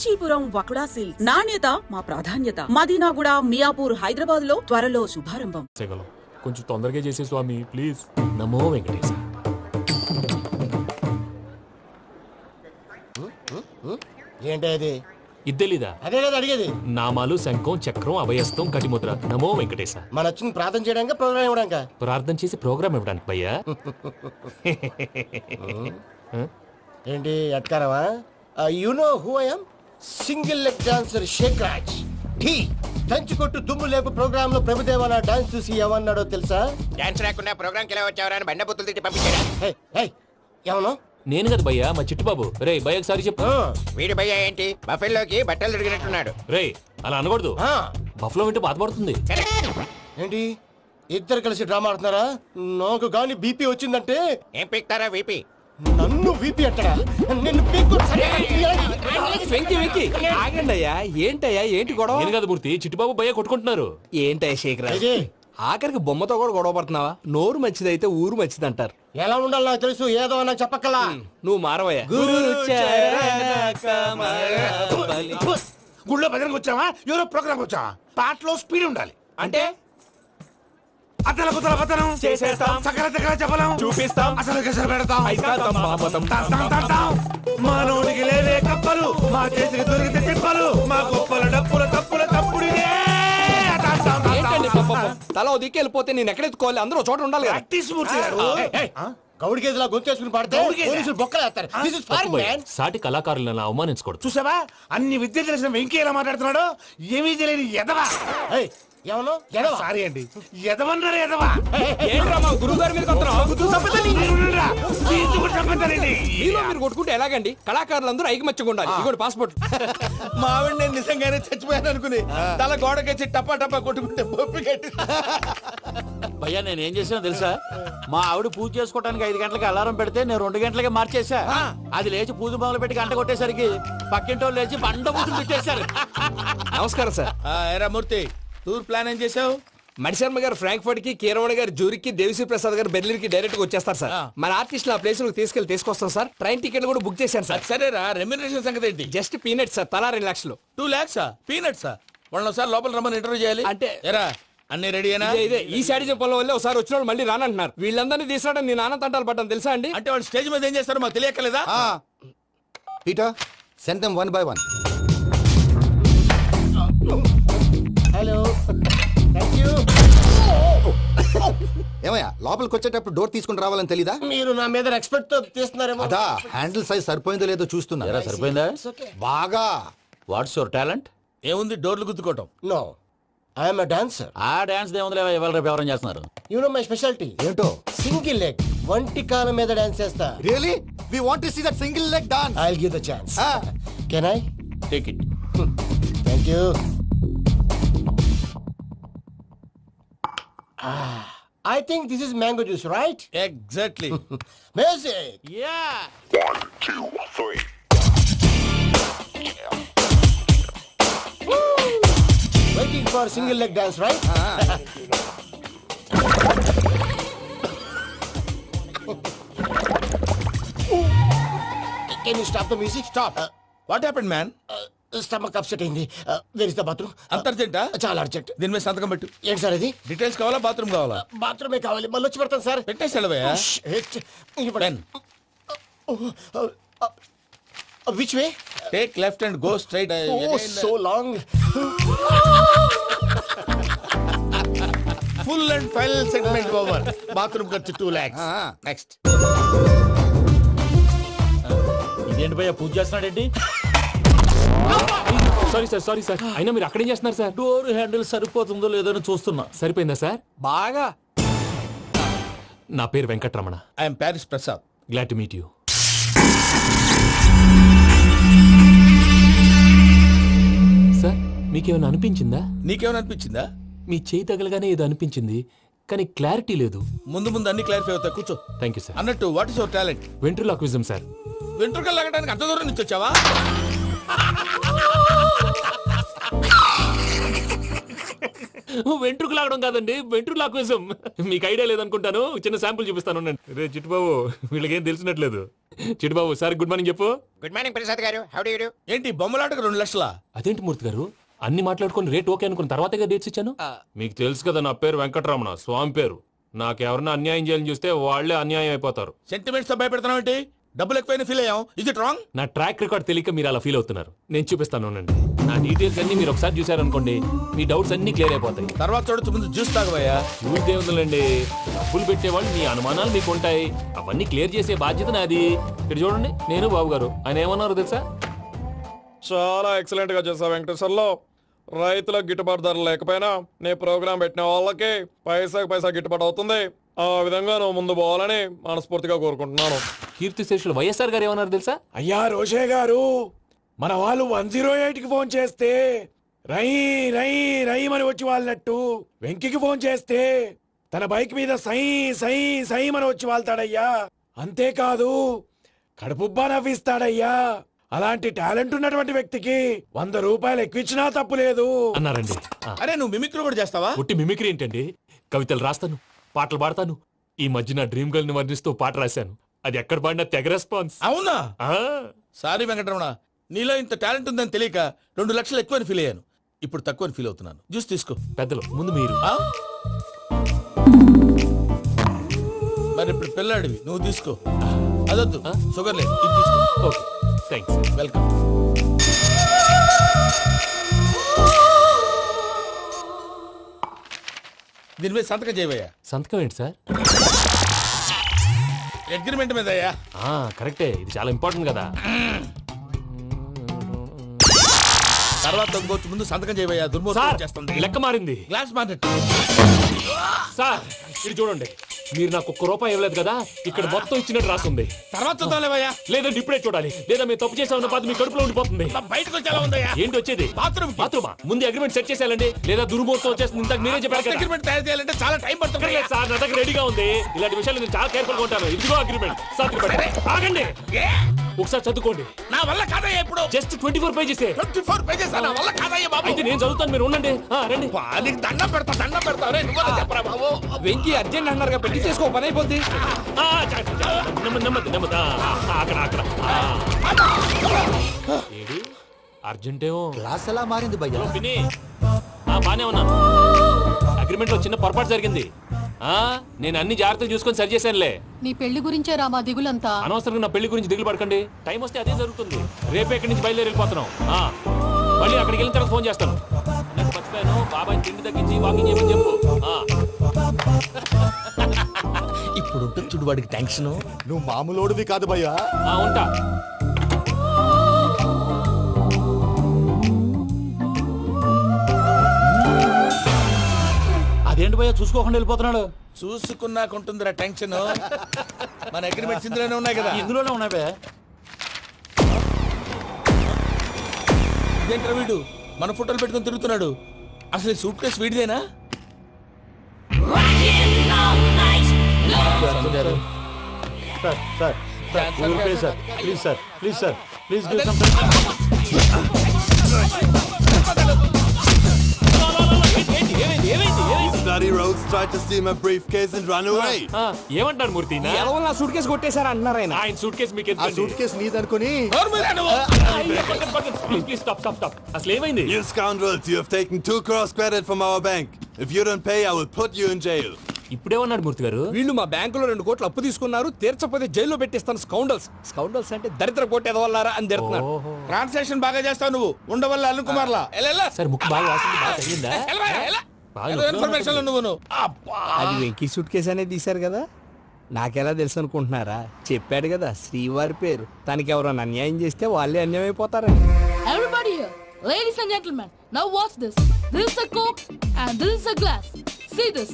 Kanchipuram వకుడా silks నాణ్యత మా ప్రాధాన్యత. మదీనాగూడ, మియాపూర్, హైదరాబాద్ లో త్వరలో శుభారంభం. కొంచెం తొందరగా చేసే స్వామి ప్లీజ్. నమో వెంకటేశ. ఏంటి అది? ఇద్దెలీదా? అదే కదా అడిగేది. నామాలు, శంఖం, చక్రం, అభయస్తం, కటిముద్ర. నమో వెంకటేశ. మన వచ్చింది ప్రార్థన చేయడానికి, ప్రోగ్రామ్ ఇవ్వడానికి. ప్రార్థన చేసి ప్రోగ్రామ్ ఇవ్వడానికి భయ్యా. ఏంటి అట్కారమా? You know who I am? Single leg dancer Shaik Raj. టీ దంచి కొట్టు దుమ్ము లేపు ప్రోగ్రామ్ లో ప్రభుదేవ నా డాన్స్ చూసి ఏమన్నాడో తెలుసా? డాన్స్ రాకుండా ప్రోగ్రామ్ కి ఎలా వచ్చావరా అని బండ బుద్ధులు తిట్టి పంపించాడు. ఏమన్నా? నేను కదా భయ్యా, మా చిట్టుబాబు. రే భయ్య ఒకసారి చెప్పు. వీడి భయ్య ఏంటి బఫెల్లోకి బట్టలు తిరిగినట్టున్నాడు. రే అలా అనకూడదు. బఫ్లో వింటే బాధపడుతుంది. ఏంటి ఇద్దరు కలిసి డ్రామా ఆడుతున్నారా? నాకు గాని బీపీ వచ్చిందంటే ఏం పీక్తారా వీపీ? నన్ను వీపీ అట్టడా? నిన్ను పీక్కు. వెంకీ వెంకీ ఆగండి అయ్యా. ఏంటయ్యా ఏంటి గొడవ? నేను కదా మూర్తి, చిట్టుబాబు భయ్య కొట్టుకుంటున్నారు. ఏంటయ్యా శేఖర్, ఆఖరికి బొమ్మతో కూడా గొడవ పడుతున్నావా? నోరు మంచిదైతే ఊరు మంచిది అంటారు. ఎలా ఉండాలి నాకు తెలుసు, ఏదో నాకు చెప్పక్కలా. నువ్వు మారవయ్యా. గుళ్ళో భజనకు వచ్చావా? ఎవరో ప్రోగ్రామ్ వచ్చావా? పాటలో స్పీడ్ ఉండాలి. అంటే అతల కుతల పతనం చేసేస్తాం, సకల దగ్గర చెప్పలేం, చూపిస్తాం, అసలు గసలు పెడతాం, అయితాం, బాపతం. మానవుడికి లేవే కప్పలు, మా చేతికి దొరికితే తిప్పలు, మా గొప్పల డప్పుల తప్పుల తప్పుడిదే. ఏంటండి పాపం? తల ఓ దిక్కు వెళ్ళిపోతే నేను ఎక్కడెత్తుకోవాలి? అందరూ ఒక చోట ఉండాలి కదా. ప్రాక్టీస్ మూర్తి గారు. గౌడి గేదెలా గొంతేసుకుని పాడితే పోలీసులు బొక్కలేస్తారు. This is foreign, man. సాటి కళాకారులను అవమానించకూడదు. చూసావా అన్ని విద్య తెలిసిన వెంకీ ఎలా మాట్లాడుతున్నాడు? ఏమీ తెలియని ఎదవా. ఏమను ఎదవా? సారీ అండి, ఎదవన్నారు ఎదవా. ఏంట్రా మా గురువు గారి మీద మీరు కొట్టుకుంటే ఎలాగండి? కళాకారులందరూ ఐకమత్యంగా ఉండాలి. ఇదిగోండి పాస్పోర్ట్. మా ఆవిడ నేను నిజంగానే చచ్చిపోయాను అనుకుని తల గోడకొచ్చి టపా టపా కొట్టుకుంటే బొప్పి కట్టి. భయ్యా నేను ఏం చేసినా తెలుసా? మా ఆవిడ పూజ చేసుకోవడానికి 5 గంటలకి అలారం పెడితే నేను 2 గంటలకి మార్చేసా. అది లేచి పూజ మొదలు పెట్టి గంట కొట్టేసరికి పక్కింటి వాళ్ళు లేచి బండ పూజలు పెట్టేశారు. నమస్కారం సార్. ఏరా మూర్తి, టూర్ ప్లాన్ ఏం చేసావు? మణిశర్మ గారు ఫ్రాంక్ఫర్ట్ కి, కీరవాణి గారు జూరిక్ కి, దేవిశ్రీ ప్రసాద్ గారు బెర్లిన్ కి డైరెక్ట్ గా వచ్చేస్తారు సార్. మన ఆర్టిస్ట్ ఆ ప్లేస్ తీసుకొస్తాం సార్. ట్రైన్ టికెట్ కూడా బుక్ చేశాను సార్. సరేరా, రెమ్యూనరేషన్ సంగతి ఏంటి? జస్ట్ పీనట్ సార్, తలా 2 లక్షలు. 2 lakhs పీనట్సా? వాళ్ళని ఒకసారి లోపల రమ్మని ఇంటర్వ్యూ చేయాలి. అంటే ఎరా అన్ని రెడీయేనా? ఇదే ఈ శాడిజం పొలం వల్ల ఒకసారి వచ్చిన వాళ్ళు మళ్ళీ రానంటున్నారు. వీళ్ళందరినీ తీసుకురావడం నేను నాన్న తంటాలు పడ్డాను తెలుసా అండి? అంటే వాళ్ళు స్టేజ్ మీద ఏం చేస్తారో మాకు తెలియక్కలేదా? Peter, send them one by one. Hello, thank you. ఏమయ్యా లోపలికి వచ్చేటప్పుడు డోర్ తీసుకుని రావాలని తెలీదా? మీరు నా మీద ఎక్స్పెక్ట్ తో తీస్తున్నారేమో. అదా హ్యాండిల్ సైజ్ సరిపోయిందో లేదో చూస్తున్నా. ఎరా సరిపోయిందా? బాగా. What's your talent? ఏముంది డోర్లు గుద్దుకోవటం. No, I'm a dancer. ఆ డాన్స్ దేవుందిలే, ఇవాళ రేపు ఎవరైనా చేస్తున్నారు. యు నో మై స్పెషాలిటీ ఏంటో? సింగిల్ లెగ్, వంటి కాలం మీద డాన్స్ చేస్తా. Really we want to see that single leg dance. I will give the chance. Can I? Take it. Thank you. I think this is mango juice, right? Exactly. Music. Yeah. 1, 2, 3. Waiting for single leg dance, right? Can you stop the music? Stop. What happened, man? Stomach upset అయింది. Where is the bathroom? అంత అర్జెంటా? చాలా urgent. దీని మీద సంతకం పెట్టు. ఏంటి sir ఇది? Details కావాలా బాత్రూమ్ కావాలా? బాత్రూమే కావాలి, మళ్ళీ వచ్చి పెడతాను సార్. పెట్టేసి వెళ్ళవయ్యా. Which way? Take left and go straight. Oh, so long. Full and final segment over. Bathroom ఖర్చు 2 lakhs. నెక్స్ట్. ఇదేంటి భయ్యా పూజ చేస్తున్నాడేంటి? Sorry sir. అయినా మీరు అక్కడేం చేస్తున్నారు సార్? డోర్ హ్యాండిల్ సరిపోతుందో లేదో అని చూస్తున్నా. సరిపోయిందా సార్? బాగా. నా పేరు Venkataramana. I'm Paris Prasad. Glad to meet you. Sir మీకేమైనా అనిపించిందా? నీకేమైనా అనిపించిందా? మీ చేయి తగలగానే ఏదో అనిపించింది, కానీ క్లారిటీ లేదు. ముందు అన్ని క్లారిఫై అవుతాయి, కూర్చో. Thank you sir. అన్నట్టు what is your talent? Ventriloquism sir. వెంట్రుకలు లాగడానికి అంత దూరం నుంచి వచ్చావా? వెంట్రుకు లాగడం కాదండి, వెంట్రులాక్విజం. మీకు ఐడియా లేదనుకుంటాను, చిన్న శాంపుల్ చూపిస్తాను ఉండండి. రే చిట్టుబాబు, వీళ్ళకేం తెలిసినట్లేదు. చిట్టుబాబు సార్ గుడ్ మార్నింగ్ చెప్పు. Good morning Prasad garu, how do you do? ఏంటి బొమ్మలాటకు 2 లక్షలా? అదేంటి మూర్తి గారు, అన్ని మాట్లాడుకొని రేట్ ఓకే అనుకున్న తర్వాతగా డేట్స్ ఇచ్చాను. మీకు తెలుసు కదా నా పేరు వెంకటరమణ, స్వామి పేరు. నాకెవరన్నా అన్యాయం చేయాలని చూస్తే వాళ్లే అన్యాయం అయిపోతారు. సెంటిమెంట్స్ తో భయపెడతావు ఏంటి? డబ్బులు ఎక్కువైనా ఫీల్ అయ్యాం. ఇది రాంగ్. నా ట్రాక్ రికార్డ్ తెలియక మీరు అలా ఫీల్ అవుతున్నారు. నేను చూపిస్తాను ఉండండి. నా డీటెయిల్స్ అన్ని మీరు ఒకసారి చూసారనుకోండి, మీ డౌట్స్ అన్ని క్లియర్ అయిపోతాయి. తర్వాత చూడొచ్చు, ముందు జ్యూస్ తాగబోయా. చూస్తే ఉందండి, డబ్బులు పెట్టేవాళ్ళు మీ అనుమానాలు మీకు ఉంటాయి, అవన్నీ క్లియర్ చేసే బాధ్యత నాది. ఇక్కడ చూడండి, నేను బాబు గారు. ఆయన ఏమన్నారు తెలుసా? చాలా ఎక్సలెంట్ గా చేసావు వెంకటేశ్వర్లో. రైతులకు గిట్టుబాటు ధర లేకపోయినా నీ ప్రోగ్రాం పెట్టిన వాళ్ళకి పైసాకి పైసా గిట్టుబాటు అవుతుంది. ఆ విధంగా నువ్వు ముందు పోవాలని మనస్ఫూర్తిగా కోరుకుంటున్నాను. కీర్తి శేషులు వైఎస్ఆర్ గారు ఏమన్నారు తెలుసా? అయ్యా రోషే గారు, మన వాళ్ళు 108కి ఫోన్ చేస్తే రై రై రై అని వచ్చి వాళ్ళనట్టు, వెంకికి ఫోన్ చేస్తే తన బైక్ మీద సై సై సై అని వచ్చి వాళ్తాడయ్యా. అంతేకాదు కడుపుబ్బా నవ్విస్తాడయ్యా. అలాంటి టాలెంట్ ఉన్నటువంటి వ్యక్తికి 100 రూపాయలు ఎక్కువిచ్చినా తప్పు లేదు అన్నారండి. అరే నువ్వు మిమిక్రీ కూడా చేస్తావా? పుట్టి మిమిక్రీ ఏంటండి, కవితలు రాస్తాను, పాటలు పాడతాను. ఈ మధ్య నా డ్రీమ్ గర్ల్ ని వర్ణిస్తూ పాట రాశాను, అది ఎక్కడ పాడినా తెగ రెస్పాన్స్. అవునా? ఆ, సారీ వెంకటరమణ, నీలో ఇంత టాలెంట్ ఉందని తెలియక 2 లక్షలు ఎక్కువని ఫీల్ అయ్యాను. ఇప్పుడు తక్కువని ఫీల్ అవుతున్నాను. జ్యూస్ తీసుకో. పెద్దలు ముందు మీరు. ఆ? మరి ఇప్పుడు పిల్లాడివి, నువ్వు తీసుకో. అదొద్దు, షుగర్ లేదు, ఇది తీసుకో. Okay, thanks. వెల్కమ్. దీని మీద సంతకం చేయవయ్యా. సంతకం ఏంటి సార్? అగ్రిమెంట్ మీద అయ్యా. కరెక్టే, ఇది చాలా ఇంపార్టెంట్ కదా. తర్వాత ఇంకొచ్చి ముందు సంతకం చేయవయ్యా. సార్, దుర్మోహం చేస్తుంది. లెక్క మారింది. Glass market. సార్ ఇది చూడండి, మీరు నాకు 1 రూపాయి ఇవ్వలేదు కదా, ఇక్కడ మొత్తం ఇచ్చినట్టు రాస్తుంది. తర్వాత చూద్దాంలేవయ్యా. లేదంటే ఇప్పుడే చూడాలి, లేదా మీరు తప్పు చేసామన్న బాధ మీ కడుపులో ఉండిపోతుంది. బయటకు వచ్చేలా ఉందయ్యా. ఏంటి వచ్చేది? బాత్రూమ్ బాత్రూమా? ముందు అగ్రిమెంట్ సెట్ చేసేయాలండి, లేదా దుర్మూర్తం వచ్చేస్తుంది. ఇంతకు మీరే చెప్పారు కదా. అగ్రిమెంట్ తయారు చేయాలంటే చాలా టైం పడుతుంది. లేదు సార్, నా దగ్గర రెడీగా ఉంది. ఇలాంటి విషయాలు నేను చాలా కేర్ఫుల్ గా ఉంటాను. ఇదిగో అగ్రిమెంట్. ఆగండి, ఒకసారి చదువుకోండి. నా వల్ల కాదయ్యా. ఇప్పుడు జస్ట్ 24 పేజెస్. 24 పేజెస్ నా వల్ల కాదయ్యా బాబు. అయితే నేను చదువుతాను, మీరు ఉండండి. రండి. నీకు దండం పెడతా, దండం పెడతా. చెప్పరా బాబు. వెంకీ అర్జెంట్ అన్నారుగా, పెళ్లి చేసుకో, పని అయిపోద్ది. నెమ్మది నెమ్మది. అక్కడ అక్కడ. ఏడి అర్జెంటేమో. క్లాస్ ఎలా మారింది భయ్యా? పిన్ని, బానే ఉన్నాను. అగ్రిమెంట్ లో చిన్న పొరపాటు జరిగింది. నేను అన్ని జాగ్రత్తలు చూసుకొని సరి చేశానులే. నీ పెళ్లి గురించే రామా దిగులంతా. అనవసరంగా నా పెళ్లి గురించి దిగులు పడకండి. టైం వస్తే అదే జరుగుతుంది. రేపే ఇక్కడి నుంచి బయలుదేరి వెళ్ళిపోతున్నాం. మళ్ళీ అక్కడికి వెళ్ళిన తర్వాత ఫోన్ చేస్తాను. నేను మర్చిపోయాను, బాబాయ్ తిండి తగ్గించి వాకింగ్ చేయమని చెప్పు. ఇప్పుడు ఉంటుంది చూడు వాడికి టెన్షన్. నువ్వు మామూలోడివి కాదు భయ్యా. ఉంటా. అదేంటి భయ్యా చూసుకోకుండా వెళ్ళిపోతున్నాడు? చూసుకున్నాకుంటుందిరా టెన్షన్. మన అగ్రిమెంట్స్ ఇందులోనే ఉన్నాయి కదా. ఇందులోనే ఉన్నాయి భయ్యా. ఇదేంట్రా వీడు మన ఫోటోలు పెట్టుకొని తిరుగుతున్నాడు? అసలు సూట్ కేసు వీడిదేనా? Bloody rogues tried to steal my briefcase and run away. ఏమంటారు మూర్తి? ఎవరో నా సూట్ కేసు కొట్టేశారు అంటున్నారు ఆయన. ఆయన సూట్ కేసు మీకు ఆ సూట్ కేసు నీదనుకుని ప్లీజ్ స్టాప్. అసలు ఏమైంది? You scoundrels, you have taken 2 crores credit from our bank. If you don't pay, I will put you in jail. ఇప్పుడేమన్నాడు మూర్తి గారు? వీళ్ళు మా బ్యాంకులో 2 కోట్లు అప్పు తీసుకున్నారు, తీర్చకపోతే జైల్లో పెట్టేస్తాను. స్కౌండల్స్ అంటే దరిద్ర కొట్టేదవల్లారా అని తిడుతున్నారు. ట్రాన్సాక్షన్ బాగా చేస్తావు నువ్వు. ఉండవల్ల అల్లు కుమార్లా. సార్ ముక్కు బాగా వాసింది, బాగా తగ్గిందా? ఇన్ఫర్మేషన్ నువ్వు. అది వెంకీ సూట్ కేసు అనేది తీశారు కదా, నాకెలా తెలుసు అనుకుంటున్నారా? చెప్పాడు కదా శ్రీవారి పేరు. తనకి ఎవరైనా అన్యాయం చేస్తే వాళ్ళే అన్యాయం అయిపోతారని. Everybody here, ladies and gentlemen, now watch this. This is a coke and this is a glass. See this.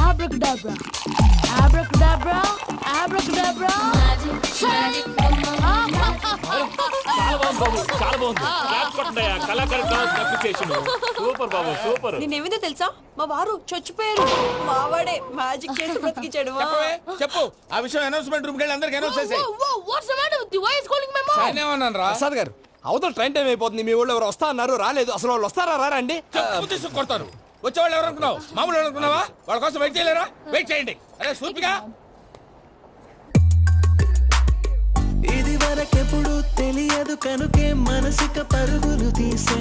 Abracadabra. Abracadabra. Abracadabra. Magic. చాలా బాగుంది. క్లాప్ కొట్టండియా. కళాకారు అప్లికేషన్ సూపర్ బాబు, సూపర్. నేనేమిదో తెలుసా, మా వారు చచ్చిపోయారు. మావాడే మ్యాజిక్ చేసి బ్రతికించాడు. చెప్పు ఆ విషయం. అనౌన్స్మెంట్ రూమ్ కెళ్ళి అందరికి అనౌన్స్ చేసేయ్. What's the matter with you? Why is calling my mom? నేనేమన్నాను రా? ప్రసాద్ గారు, అవతల ట్రైన్ టైం అయిపోతుంది. మీ ఊళ్ళో ఎవరు వస్తా అన్నారు, రాలేదు. అసలు వాళ్ళు వస్తారా రారా అండి? కొడతారు. వచ్చేవాళ్ళు ఎవరు అనుకున్నావు? మామూలు ఎవరు అనుకున్నావా? వాళ్ళ కోసం వెయిట్ చేయలేరా? వెయిట్ చేయండి. అరే సూపిగా ఇది వరకెప్పుడు తెలియదు కనుకే మనసిక పరుగులు తీసే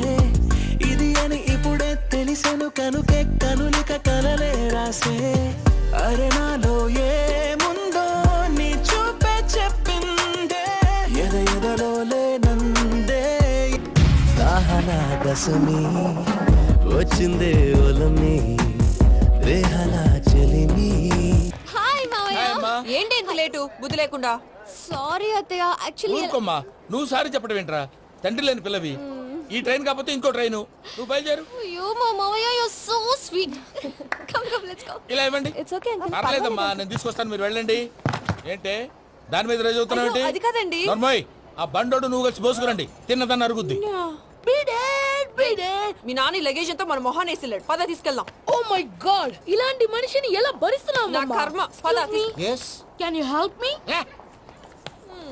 ఇది అని ఇప్పుడే తెలిసెను కనుకే కనులిక కలలే రాసే అరే నాలో ఏముందో నీ చూపే చెప్పిందే ఎదలో లేనందే దాహనా దశమి వచ్చిందే ఒలమి రేహలా చెలిమి. హాయ్ మావయ్య. ఏంటి ఇంత లేటు బుద్ధి లేకుండా? సారీ అత్తయ్య, యాక్చువల్లీ ఊరుకోమ్మా. నువ్వు సారి చెప్పడం ఏంట్రా? తండ్రి లేని పిల్లవి. ఈ ట్రైన్ కాకపోతే ఇంకో ట్రైన్. నువ్వు బయలుదేరు. అయ్యో మా మావయ్య, you are so sweet. Come let's go. ఇలా ఇవ్వండి. It's okay uncle. పర్లేదమ్మా, నేను తీసుకొస్తాను, మీరు వెళ్ళండి. ఏంటే దాని మీద రేజ్ అవుతున్నావు ఏంటి? అది కాదండి. నర్మోయ్, ఆ బండోడు నువ్వు కలిసి పోసుకురండి. తిన్నదాన్ని అరుగుద్ది. మీ నాని లగేజ్ అంతా మన మొహాన్ వేసిల్లాడు. పద తీసుకెళ్దాం. ఓ మై గాడ్, ఇలాంటి మనిషిని ఎలా భరిస్తున్నావు? నా కర్మ. పద can you help me?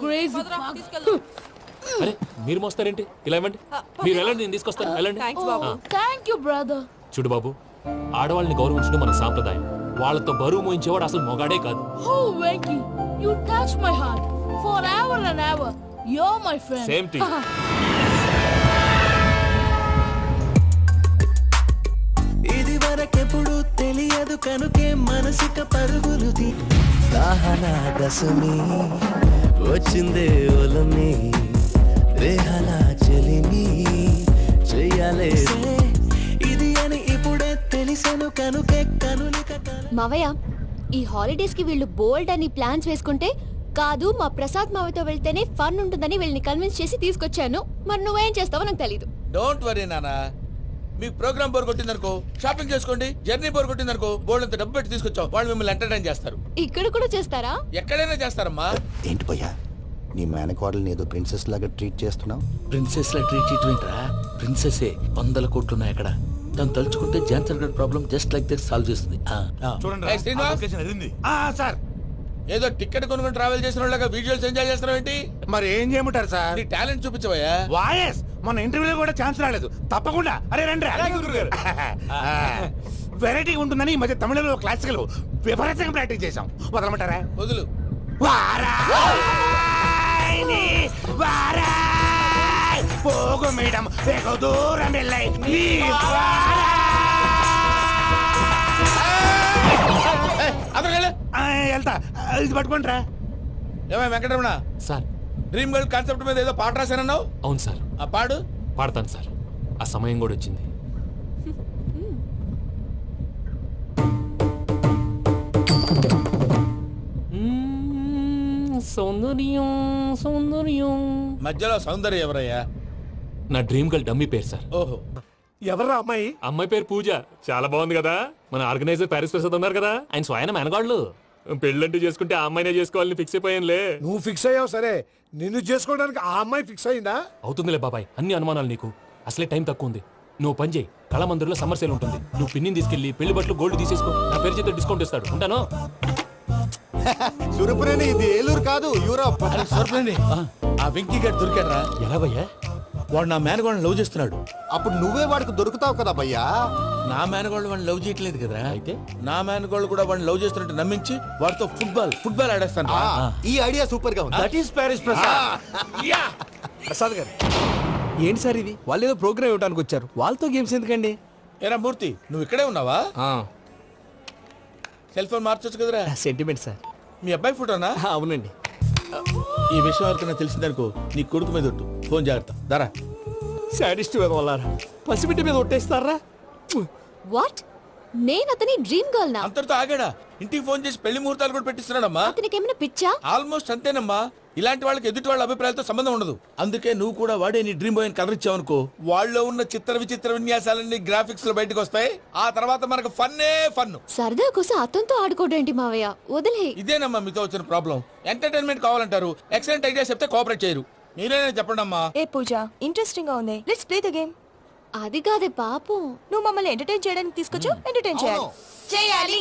Crazy. తీసుకెళ్దాం. అరే మీరు మోస్తారేంటి? ఇలా ఇవ్వండి. మీరు వెళ్ళండి, నేను తీసుకొస్తాను. వెళ్ళండి. Thanks Babu. Thank you brother. చూడు బాబు, ఆడవాళ్ళని గౌరవించడం మన సాంప్రదాయం. వాళ్ళతో బరువు మోయించేవాడు అసలు మొగాడే కాదు. Oh Venki, you touch my heart forever and ever. You're my friend. Same to you. ఇది వరకెప్పుడు తెలియదు కనుకే మనసిక పరుగులు దాహనా దశమి వచ్చిందే ఒలమి రేహలా చెలిమి చెయ్యాలే ఇది అని ఇప్పుడే తెలిసెను కనుకే కనులిక మావయ్య, ఈ హాలిడేస్ కి వీళ్ళు బోల్డ్ అని ప్లాన్స్ వేసుకుంటే కాదు మా ప్రసాద్ మావయ్యతో వెళ్తేనే ఫన్ ఉంటుందని వీళ్ళని కన్విన్స్ చేసి తీసుకొచ్చాను. మరి నువ్వేం చేస్తావో నాకు తెలీదు. డోంట్ వరీ నానా. మీకు ప్రోగ్రామ్ బోర్ కొట్టిందనుకో షాపింగ్ చేసుకోండి. జర్నీ బోర్ కొట్టిందనుకో బోర్డు అంత డబ్బు పెట్టి తీసుకొచ్చాం. వాళ్ళు మిమ్మల్ని ఎంటర్టైన్ చేస్తారు. ఇక్కడ కూడా చేస్తారా? ఎక్కడైనా చేస్తారమ్మా. ఏంటి భయ్యా నీ మేనకోడల్ని ఏదో ప్రిన్సెస్ లాగా ట్రీట్ చేస్తున్నావు? ప్రిన్సెస్ లా ట్రీట్ చేయటమేంట్రా? ప్రిన్సెస్ 100 కోట్లు ఉన్నాయి అక్కడ. తను తలుచుకుంటే జాన్సన్ గడ్ problem just like that solve చేస్తుంది. ఏయ్ శ్రీనివాస్, సార్ ఏదో టికెట్ కొనుక్కొని ట్రావెల్ చేసిన వాళ్ళగా వీడియోస్ ఎంజాయ్ చేస్తున్నావు ఏంటి? మరి ఏం చేయమంటారు సార్? నీ టాలెంట్ చూపించవయ్యా. వాయస్ మన ఇంటర్వ్యూలో కూడా ఛాన్స్ రాలేదు. తప్పకుండా అరే రండి. వెరైటీ ఉంటుందని ఈ మధ్య తమిళలో క్లాసికల్ విపరీతంగా ప్రాక్టీస్ చేసాం. వదలమంటారా? వదులు. పోగు మేడం వెగు దూరం వెళ్ళాయి. వెళ్తా, ఇది పట్టుకుంటారా? ఏమై Venkataramana, sir dream girl concept మీద ఏదో పాట రాశానన్నావు. అవును సార్. ఆ పాడు. పాడతాను సార్. ఆ సమయం కూడా వచ్చింది. సౌందర్యం సౌందర్యం. మధ్యలో సౌందర్యం ఎవరయ్యా? నా డ్రీమ్ గర్ల్ డమ్మీ పేరు సార్. ఓహో, ఎవరా అమ్మాయి? అమ్మాయి పేరు పూజ. చాలా బాగుంది కదా. మన ఆర్గనైజర్ ప్యారిస్ ప్రసాద్ ఉన్నారు కదా, ఆయన స్వయం మెనగాళ్ళు. పెళ్ళంటూ చేసుకుంటే ఆ అమ్మాయినే చేసుకోవాలని ఫిక్స్ అయిపోయానులే. నువ్వు ఫిక్స్ అయ్యావు సరే, నిన్ను చేసుకోవడానికి ఆ అమ్మాయి ఫిక్స్ అయిందా? అవుతుందిలే బాబాయ్, అన్ని అనుమానాలు నీకు. అసలే టైం తక్కువ ఉంది. నువ్వు పని చేయి, కళామందిర్లో సమ్మర్ సేల్ ఉంటుంది. నువ్వు పిన్నిని తీసుకెళ్లి పెళ్లి బట్టలు గోల్డ్ తీసేసుకో. నా పేరు చేత డిస్కౌంట్ ఇస్తాడు. ఉంటాను. సురపురేని ఇది ఏలూరు కాదు, యూరోప్. ఆ వెంకీ గారు దొరికాడరా? ఎలా భయ్యా? వాడు నా మేనగోళ్ళని లవ్ చేస్తున్నాడు. అప్పుడు నువ్వే వాడికి దొరుకుతావు కదా భయ్యా. నా మేనగోళ్ళు వాడిని లవ్ చేయట్లేదు కదా. అయితే నా మేనగోళ్ళు కూడా వాడిని లవ్ చేస్తున్నట్టు నమ్మించి వాడితో ఫుట్బాల్ ఆడేస్తాను. ఈ ఐడియా సూపర్ గా ఉంది. That is Paris Prasad. Prasad గారు ఏంటి సార్ ఇది? వాళ్ళు ఏదో ప్రోగ్రామ్ ఇవ్వడానికి వచ్చారు, వాళ్ళతో గేమ్స్ ఎందుకండి? ఏరా మూర్తి, నువ్వు ఇక్కడే ఉన్నావా? సెల్ ఫోన్ మార్చొచ్చు కదరా. Sentiment sir. మీ అబ్బాయి ఫోటోనా? అవునండి. ఈ విషయం ఎవరికైనా తెలిసిందనుకో నీ కొడుకు మీద ఒట్టు. ఫోన్ జాగ్రత్త. దారా. సాడిస్ట్ వాళ్ళారా, పసిబిడ్డ మీద ఒట్టేస్తారా? వాట్? నేను అతని డ్రీమ్ గర్ల్ నా? అంతటితో ఆగాడా? ఇంటికి ఫోన్ చేసి పెళ్లి ముహూర్తాలు కూడా పెట్టిస్తున్నాడమ్మా. అతనికి ఏమైనా పిచ్చా? ఆల్మోస్ట్ అంతేనమ్మా. ఇలాంటి వాళ్ళకి ఎదుటి వాళ్ళ అభిప్రాయాలతో సంబంధం ఉండదు. అందుకే నువ్వు కూడా వాడే నీ డ్రీమ్ బాయ్ కలర్ ఇచ్చావనుకో, వాళ్ళలో ఉన్న చిత్ర విచిత్ర విన్యాసాలన్నీ గ్రాఫిక్స్ లో బయటకు వస్తాయి. ఆ తర్వాత మనకు ఫన్నే ఫన్. సరదా కోసం అతనితో ఆడుకోడేంటి మావయ్య? వదిలే. ఇదేనమ్మా మీతో వచ్చిన ప్రాబ్లం. ఎంటర్టైన్మెంట్ కావాలంటారు, ఎక్సలెంట్ ఐడియా చెప్తే కోఆపరేట్ చేయరు. మీరేనా చెప్పండి అమ్మా. ఏ పూజ, ఇంట్రెస్టింగ్ గా ఉంది. Let's play the game. అది కాదే పాపం. నువ్వు మమ్మల్ని ఎంటర్టైన్ చేయడానికి తీసుకొచ్చు ఎంటర్టైన్ చేయాలి. చేయాలి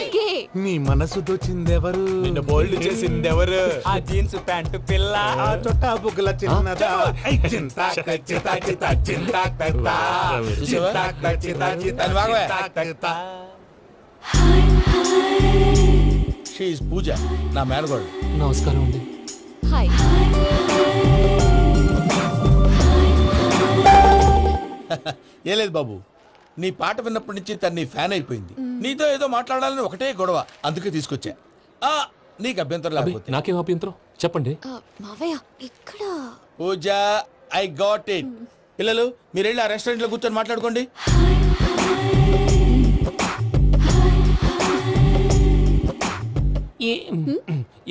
ఓకే. నీ మనసు దోచిందెవరు నిన్ను బోల్డ్ చేసిందెవరు ఆ జీన్స్ ప్యాంటు పిల్ల ఆ చుట్టా బుగ్గల చిన్నదా షీఈ్ పూజ నా మేనగోడు. నమస్కారం అండి. హాయ్. ఏ లేదు బాబు, నీ పాట విన్నప్పటి నుంచి తను నీ ఫ్యాన్ అయిపోయింది. నీతో ఏదో మాట్లాడాలని ఒకటే గొడవ, అందుకే తీసుకొచ్చా. ఆ, నీకు అభ్యంతరం లేకపోతే. నాకేం అభ్యంతరం చెప్పండి. మావయ్య ఇక్కడ. పూజ, ఐ గాట్ ఇట్. పిల్లలు మీరు వెళ్ళి ఆ రెస్టారెంట్ లో కూర్చొని మాట్లాడుకోండి.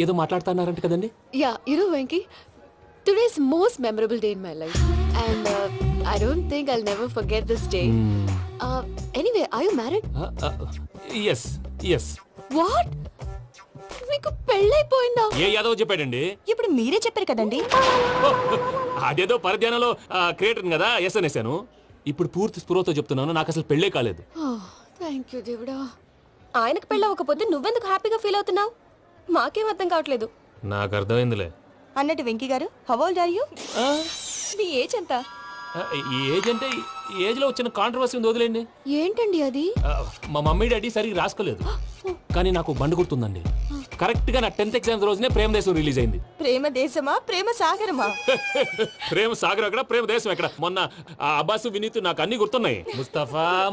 ఏదో మాట్లాడుతున్నారంట కదండి. Yeah, Venky, today's most memorable day in my life and I don't think I'll never forget this day. Anyway, are you married? Yes yes. What? మీకు పెళ్ళైపోయిందా? ఏ యాదవ్ చెప్పాడండి? ఇప్పుడు మీరే చెప్పారు కదండి. అదేదో పరధ్యానంలో క్రియేటర్ కదా ఎస్ అనేసాను. ఇప్పుడు పూర్తి స్పృహతో చెప్తున్నాను, నాకు అసలు పెళ్ళే కాలేదు. థ్యాంక్ యూ దేవుడా. ఆయనకు పెళ్ళవకపోతే నువ్వెందుకు హ్యాపీగా ఫీల్ అవుతున్నావు? మాకేం అర్థం కావట్లేదు. నాకు అర్థమైందిలే. అన్నట్టు Venky garu, how old are you? మీ ఏజ్ ఎంత? ఈ ఏజ్ అంటే ఏజ్ లో వచ్చిన కాంట్రవర్సీ ఉంది, వదిలేండి. ఏంటండి అది? మా మమ్మీ డాడీ సరిగ్గా రాసుకోలేదు, కానీ నాకు బండి గుర్తుందండి. కరెక్ట్ గా నా 10th ఎగ్జామ్స్ రోజునే ప్రేమ దేశం రిలీజ్ అయింది. ప్రేమ దేశమా ప్రేమ సాగరమా? ప్రేమ సాగర్ అక్కడ, ప్రేమ దేశం ఎక్కడ? మొన్న అబ్బాసు వినీత్ నాకు అన్ని గుర్తున్నాయి.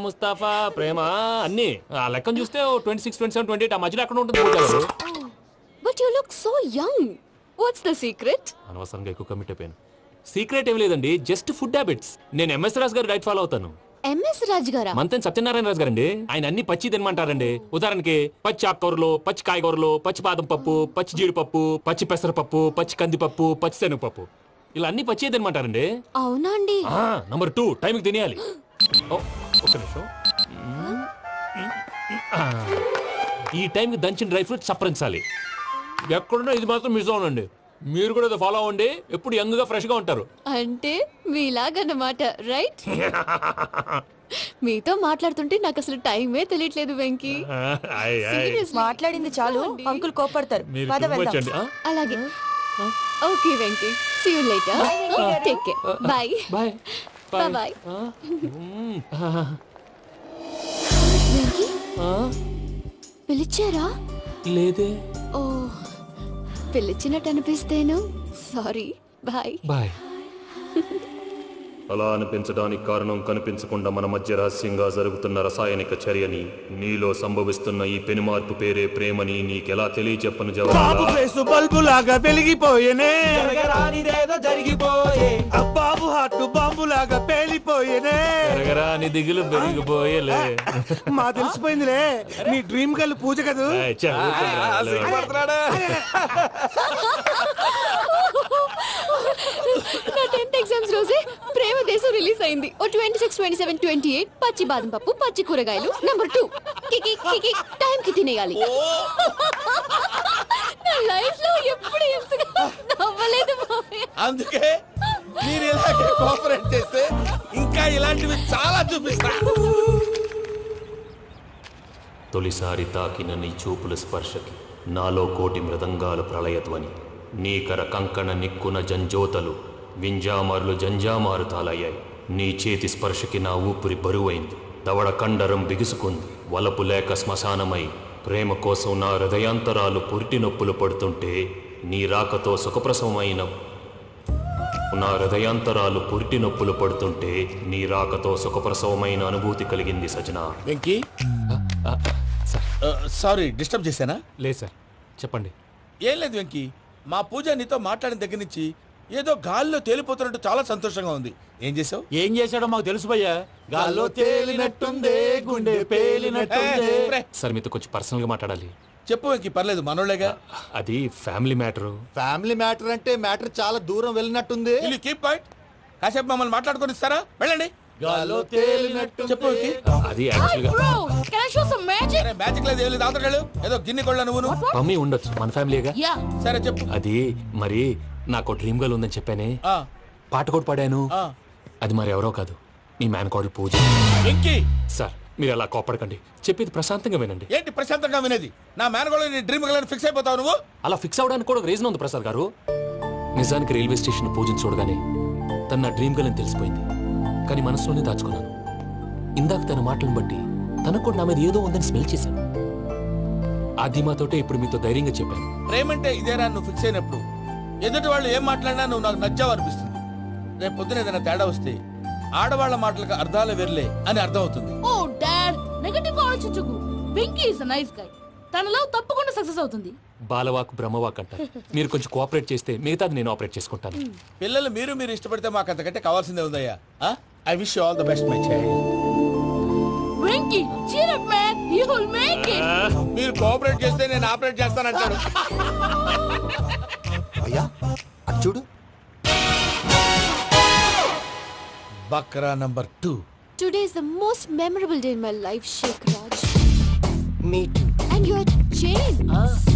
ముస్తఫా ప్రేమ అన్ని ఆ లెక్కను చూస్తే 26, 27, 28 ఆ మధ్యలో అక్కడ ఉంటుంది. But you look so young. What's the secret? అనవసరంగా ఎక్కువ కమిట్ అయిపోయాను. సీక్రెట్ ఏం లేదండి, జస్ట్ ఫుడ్ హ్యాబిట్స్. నేను ఎంఎస్ రాజు గారు డైట్ ఫాలో అవుతాను. ఎంఎస్ రాజు గారా? మంతెన్ సత్యనారాయణ రాజు గారండి. ఆయన అన్ని పచ్చి తినమంటారండి. ఉదాహరణకి పచ్చి ఆకుకూరలు, పచ్చి కాయగూరలు, పచ్చి బాదం పప్పు, పచ్చి జీడిపప్పు, పచ్చి పెసరపప్పు, పచ్చి కందిపప్పు, పచ్చి శనగపప్పు, ఇలా అన్ని పచ్చి తినమంటారండి. అవునా అండి? నంబర్ 2, టైంకి తినేయాలి. ఒక్క నిమిషం. ఈ టైంకి దంచిన డ్రై ఫ్రూట్స్ సప్పరించాలి. ఎక్కడున్నా ఇది మాత్రం మిస్ అవునండి. మీరు కూడా ఇది ఫాలో అవ్వండి, ఎప్పుడు యంగ్ గా ఫ్రెష్ గా ఉంటారు. అంటే మీలాగన్నమాట, రైట్? మీతో మాట్లాడుతుంటే నాకు అసలు టైమే తెలియట్లేదు వెంకీ. మాట్లాడింది చాలు, అంకుల్ కోపడతారు. పద వెళ్దాం. అలాగే. Okay Venky, see you later. Take care. Bye bye bye. Venky, పిలిచారా? లేదే. ఓ, పిలిచినట్టు అనిపిస్తేను సారీ. Bye bye. అలా అనిపించడానికి కారణం కనిపించకుండా మన మధ్య రహస్యంగా జరుగుతున్న రసాయనిక చర్యని, నీలో సంభవిస్తున్న ఈ పెనుమార్పు పేరే ప్రేమని నీకెలా తెలియచెప్పను జవాబు. బల్బు లాగా వెలిగిపోయేనే, జరిగిపోయే బాబు హార్ట్ బాంబు లాగా పేలిపోయేనే. నీ దిగులు పెరిగిపోయేలే. మా తెలిసిపోయిందిలే, నీ డ్రీమ్ గర్ల్ పూజ కదూ. నా 10th ఎగ్జామ్స్ రోజే ప్రేమ దేశం రిలీజ్ అయింది. ఓ 26, 27, 28 పచ్చి బాదం పప్పు, పచ్చి కూరగాయలు. నంబర్ 2, కికి టైం కి తినేయాలి. నా లైఫ్ లో ఎప్పుడు ఎంతగా నవ్వలేదు మామయ్య. అందుకే మీరు ఇలాగే కోఆపరేట్ చేస్తే ఇంకా ఇలాంటివి చాలా చూపిస్తా. తొలిసారి తాకిన నీ చూపుల స్పర్శకి నాలో కోటి మృదంగాల ప్రళయధ్వని, నీకర కంకణ నిక్కున జంజోతలు, వింజామారులు జంజామారు తాలయ్యాయి. నీ చేతి స్పర్శకి నా ఊపిరి బరువైంది, దవడ కండరం బిగుసుకుంది. వలపు లేక శ్మశానమై ప్రేమ కోసం నా హృదయాంతరాలు పురిటి నొప్పులు పడుతుంటే, నీ రాకతో సుఖప్రసవమైన నా హృదయాంతరాలు పురిటి నొప్పులు పడుతుంటే, నీ రాకతో సుఖప్రసవమైన అనుభూతి కలిగింది సజనా. వెంకీ, సారీ డిస్టర్బ్ చేశానా? లేదు సార్, చెప్పండి. ఏం లేదు వెంకీ, మా పూజ నీతో మాట్లాడిన దగ్గర నుంచి ఏదో గాల్లో తేలిపోతున్నట్టు చాలా సంతోషంగా ఉంది. ఏం చేసావు? ఏం చేశాడో మాకు తెలుసు భయ్యా. గాల్లో తేలినట్టుందే, గుండె పేలినట్టుందే. సార్ మీతో కొంచెం పర్సనల్ గా మాట్లాడాలి. చెప్పు వెంకీ, పర్లేదు మనోళ్ళేగా. అది ఫ్యామిలీ మ్యాటర్. ఫ్యామిలీ మ్యాటర్ అంటే మ్యాటర్ చాలా దూరం వెళ్ళినట్టుంది. Keep point. కాసేపు మమ్మల్ని మాట్లాడుకొని ఇస్తారా? వెళ్ళండి. గాల్లో తేలినట్టు చెప్పు వెంకీ. అది యాక్చువల్ గా Can I show some magic? అరే మ్యాజిక్ లేదు, ఏం లేదు. ఆతడాలు ఏదో గిన్నె కొళ్ళ నువ్వును. మమ్మీ ఉండొచ్చు, మన ఫ్యామిలీగా. Yeah. సరే చెప్పు. అది మరి నాకు డ్రీమ్ గర్ల్ ఉందని చెప్పానే, పాట కూడా పాడాను ఆ. అది మరి ఎవరో కాదు మీ మేనకోడలు పూజ. వెంకీ సార్ మీరు అలా కోపడకండి, చెప్పేది ప్రశాంతంగా వినండి. ఏంటి ప్రశాంతంగా వినేది? నా మేనగోళ్ళు నీ డ్రీమ్ గలని ఫిక్స్ అయిపోతావు నువ్వు. అలా ఫిక్స్ అవడానికి కూడా ఒక రీజన్ ఉంది ప్రసాద్ గారు. నిజానికి రైల్వే స్టేషన్ పూజను చూడగానే తన నా డ్రీమ్ గర్ల్ అని తెలిసిపోయింది. కానీ మనసులోనే దాచుకున్నాను. ఇందాక తన మాటలను బట్టి తనకు కూడా నా మీద ఏదో ఉందని స్మెల్ చేశాను. ఆ ధీమాతోటే ఇప్పుడు మీతో ధైర్యంగా చెప్పాను. ప్రేమంటే ఇదేరా నువ్వు ఫిక్స్ అయినప్పుడు. ఎదుటి వాళ్ళు ఏం మాట్లాడినా నువ్వు నాకు నచ్చావు అనిపిస్తుంది. రేపు పొద్దున ఏదైనా తేడా వస్తే ఆడవాళ్ల మాటలకు అర్థాలు వెర్లే అని అర్థం అవుతుంది. ఓ డాడ్, నెగటివ్ ఆలోచించకు. Venky is nice guy. తన లవ్ తప్పకుండా సక్సెస్ అవుతుంది. బాలవాక్ బ్రహ్మవాక్ అంటారు. మీరు కొంచెం కోఆపరేట్ చేస్తే మిగతాది నేను ఆపరేట్ చేసుకుంటాను. పిల్లలు మీరు ఇష్టపడితే మాకు అంతకంటే కావాల్సిందే ఉందయ్యా. I wish you all the best my child. Venky cheer up man, you will make it. మీరు కోఆపరేట్ చేస్తే నేను ఆపరేట్ చేస్తానంటాడు. అయ్యా అటు చూడు. Bakra number 2. Today is the most memorable day in my life, Sheikh Raj. Me too. And your chain,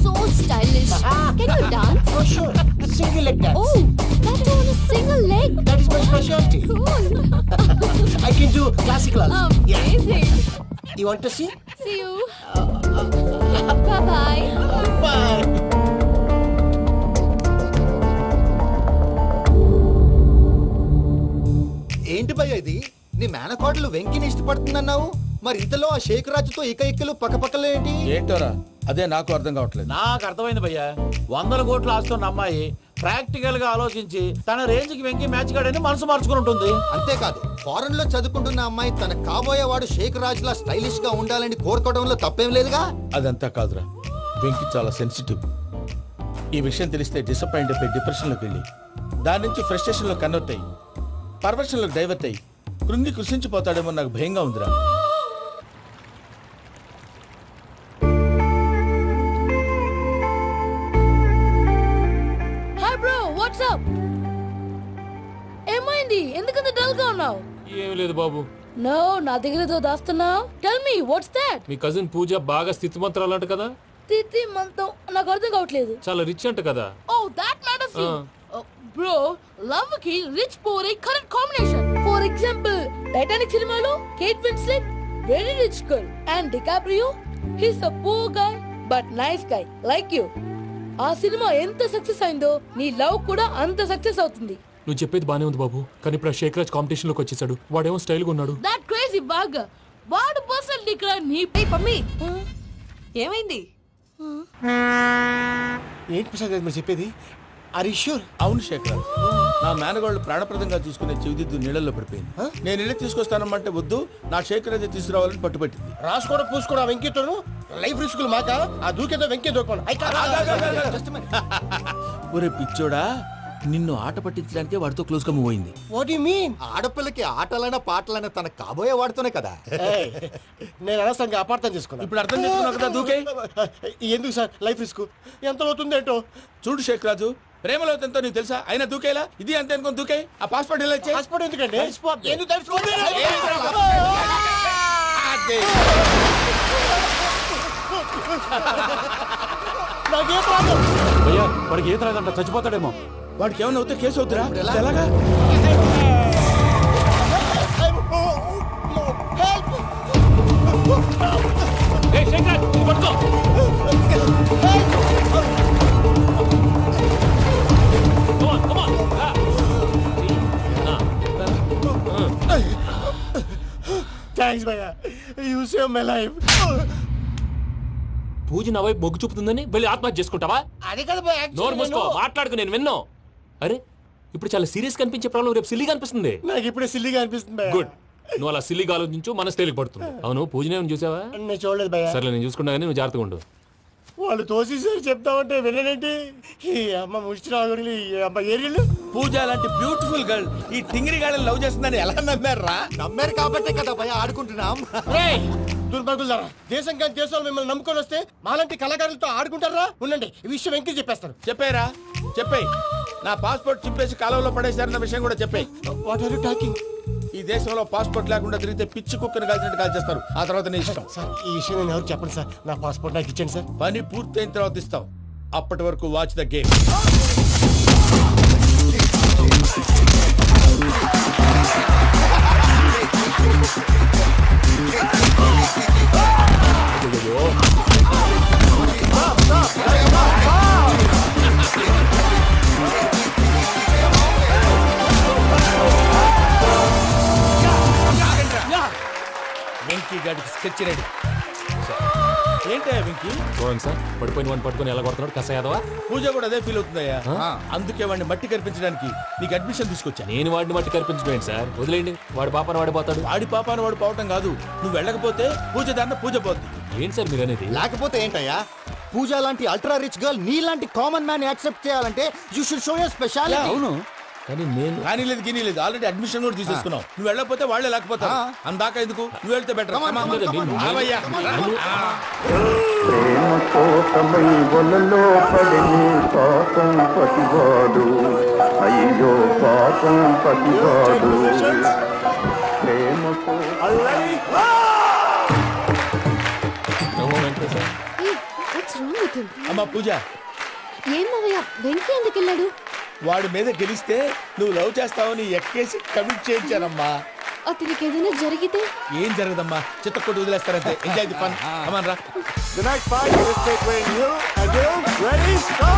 so stylish. Can you dance? Oh, sure. Single leg dance. Oh, that too on a single leg. That is my specialty. Cool. I can do classical also. Amazing. You want to see? See you. Bye-bye. Bye. ఏంటి భయ్య ఇది? నీ మేనకోడలు వెంకిని ఇష్టపడుతుందన్నావు, మరి ఇంతలో ఆ షేక్ రాజుతో ఇకలు పక్కపక్కలు ఏంటి? ఏంటోరా అదే నాకు అర్థం కావట్లేదు. నాకు అర్థమైంది భయ్యా. 100 కోట్లు ఆస్తున్న అమ్మాయి ప్రాక్టికల్ గా ఆలోచించి తన రేంజ్ కి వెంకీ మ్యాచ్ కాడని మనసు మార్చుకుని ఉంటుంది. అంతేకాదు, ఫారెన్ లో చదువుకుంటున్న అమ్మాయి తన కాబోయేవాడు షేక్ రాజ్ లా స్టైలిష్ గా ఉండాలని కోరుకోవడంలో తప్పేం లేదుగా. అదంతా కాదురా, వెంకీ చాలా సెన్సిటివ్. ఈ విషయం తెలిస్తే డిసప్పాయింట్ అయిపోయి డిప్రెషన్ లోకి వెళ్ళి దాని నుంచి ఫ్రస్ట్రేషన్ లో కన్వర్ట్ అయ్యి పర్వర్షన్ లోకి డైవర్ట్ అయ్యి కృంగి కృషించిపోతాడేమో నాకు భయంగా ఉందిరా. Hi bro, what's up? ఏమైంది? ఎందుకంత డల్ గా ఉన్నావు? ఏం లేదు బాబు. నో, నా దగ్గర ఏదో దాస్తున్నావు. Tell me what's that? మీ కజిన్ పూజ బాగా స్థితిమంతరాలు అంట కదా. తిత్తి మంతం నాకు అర్థం కావట్లేదు. చాలా రిచ్ అంట కదా. Oh that matters you. Bro, love కి రిచ్ పూర్ ఏ correct combination. For example Titanic సినిమాలో Kate Winslet very rich girl and DiCaprio he's a poor guy but nice guy like you. ఆ సినిమా ఎంత సక్సెస్ అయిందో నీ లవ్ కూడా అంత సక్సెస్ అవుతుంది. నువ్వు చెప్పేది బానే ఉంది బాబు, కానీ ఇప్పుడు షేక్ రాజ్ కాంపిటీషన్ లోకి వచ్చేసాడు. వాడేమో స్టైల్ గా ఉన్నాడు. దట్ క్రేజీ బాగ్ వాడు పర్సనల్ ఇక్కడ నీ పమ్మి ఏమైంది? ఏంటి ప్రసాద్ గారు మీరు చెప్పేది? Are you sure? అవును శేఖర్, నా మేనగోళ్ళు ప్రాణప్రదంగా చూసుకునే చెవిదిద్దు నీళ్ళల్లో పడిపోయింది. నేను ఇల్లు తీసుకొస్తానమ్మంటే వద్దు, నా శేఖర్ అయితే తీసుకురావాలని పట్టుబట్టింది. రాసుకోవడం పూసుకోవడం వెంకీతోను లైఫ్ రిస్కులు మాక. ఆ దూకేదో వెంకీ దూకోను. ఒరే పిచ్చోడా, నిన్ను ఆట పట్టించడానికి వాడితో క్లోజ్ గా మూవ్ అయింది. What you mean? ఆడపిల్లకి ఆటలైనా పాటలైనా తన కాబోయే వాడుతూనే కదా. నేను అనవసరంగా అపార్థం చేసుకున్నా. ఇప్పుడు అర్థం చేసుకున్నావు కదా, దూకే. ఎందుకు సార్ లైఫ్ రిస్క్? ఎంత అవుతుంది ఏంటో చూడు షేక్ రాజు, ప్రేమలో ఎంతో నీకు తెలుసా? అయినా దూకేలా ఇది అంతే అనుకుని దూకే. ఆ పాస్పోర్ట్ ఎలా ఇచ్చే? పాస్పోర్ట్ ఎందుకండి? ఎందుకు తెలుసుకోండి? నాకేం ప్రాబ్లం? భయ్యా వాడికి ఈత రాదంట, చచ్చిపోతాడేమో. వాడికి ఏమైనా అవుతే కేసు అవుతురా? ఎలాగా? థ్యాంక్స్ భయ్యా, యు సేవ్ మై లైఫ్. పూజ నా వైపు మొగ్గు చూపుతుందని వెళ్ళి ఆత్మహత్య చేసుకుంటావా? అది కదా భయ్యా. నోరు మూసుకో, మాట్లాడుకు, నేను విన్నో. అరే ఇప్పుడు చాలా సీరియస్ కనిపించే ప్రాబ్లం రేపు సిల్లీగా అనిపిస్తుంది. నాకు ఇప్పుడే సిల్లీగా అనిపిస్తుంది భయ్యా. గుడ్, నువ్వు అలా సిల్లీగా ఆలోచించు, మనసు తేలిక పడుతుంది. అవును పూజనే చూసావా? నేను చూడలేదు భయ్యా. సరే నేను చూసుకుంటా కానీ నువ్వు జాగ్రత్తగా ఉండు. వాళ్ళు తోసేసారు చెప్తామంటే విననేంటి? ఈ అమ్మ ముష్టి రాగుడి అమ్మ ఏరియాలు. పూజ లాంటి బ్యూటిఫుల్ గర్ల్ ఈ టింగిరి గాడిని లవ్ చేస్తుందని ఎలా నమ్మారా? నమ్మారు కాబట్టే కదా భయ ఆడుకుంటున్నాం. దుర్భగులారా, దేశం కానీ దేశాలు మిమ్మల్ని నమ్ముకొని వస్తే మాలాంటి కళాకారులతో ఆడుకుంటారా? ఉండండి, ఈ విషయం వెంకీ చెప్పేస్తారు. చెప్పారా? చెప్పేయ్. నా పాస్పోర్ట్ చింపేసి కాలంలో పడేశారన్న విషయం కూడా చెప్పేయ్. What are you talking? ఈ దేశంలో పాస్పోర్ట్ లేకుండా తిరిగితే పిచ్చి కుక్కను కాల్చినట్టు కాల్చేస్తారు. ఆ తర్వాత నీ ఇష్టం. సార్ ఈ విషయం నేను ఎవరు చెప్పండి సార్. నా పాస్పోర్ట్ నాకు ఇచ్చేయండి సార్. పని పూర్తయిన తర్వాత ఇస్తాం. అప్పటి వరకు వాచ్ ద గేమ్. గాడికి స్కెచ్ రెడీ. ఏంటయ్యా వెంకీ? చూడండి సార్, పడిపోయిన వాడిని పట్టుకొని ఎలా కొడుతున్నాడు కసయాదవా. పూజ కూడా అదే ఫీల్ అవుతుందయ్యా. అందుకే వాడిని మట్టి కనిపించడానికి నీకు అడ్మిషన్ తీసుకొచ్చా. నేను వాడిని మట్టి కనిపించడం సార్, వదిలేండి. వాడి పాపన వాడిపోతాడు. వాడి పాపాను వాడు పోవటం కాదు, నువ్వు వెళ్ళకపోతే పూజ దాన్న పూజ పోద్ది. ఏంటి సార్ మీరు అనేది? లేకపోతే ఏంటయ్యా, పూజ లాంటి అల్ట్రా రిచ్ గర్ల్ నీ లాంటి కామన్ మ్యాన్ యాక్సెప్ట్ చేయాలంటే you should show your speciality. అవును, కానీ నేను కానీ లేదు గిని లేదు, ఆల్రెడీ అడ్మిషన్ కూడా తీసేసుకున్నావు. నువ్వు వెళ్ళకపోతే వాళ్ళే లేకపోతా. అందాక ఎందుకు, నువ్వు వెళ్తే బెటర్. అయ్యో పాపం పతివాడు అమ్మా పూజ, ఏం మావయ్య వెంకీ ఎందుకు వెళ్ళాడు? వాడి మీద గెలిస్తే నువ్వు లవ్ చేస్తావని ఎక్కేసి కమిట్ చేయించానమ్మా. అతనికి ఏదైనా జరిగితే? ఏం జరగదమ్మా, చిత్తకొట్టు వదిలేస్తారంతే. Enjoy the fun. కమాన్ రా. The next fight is between you and you. Ready, go!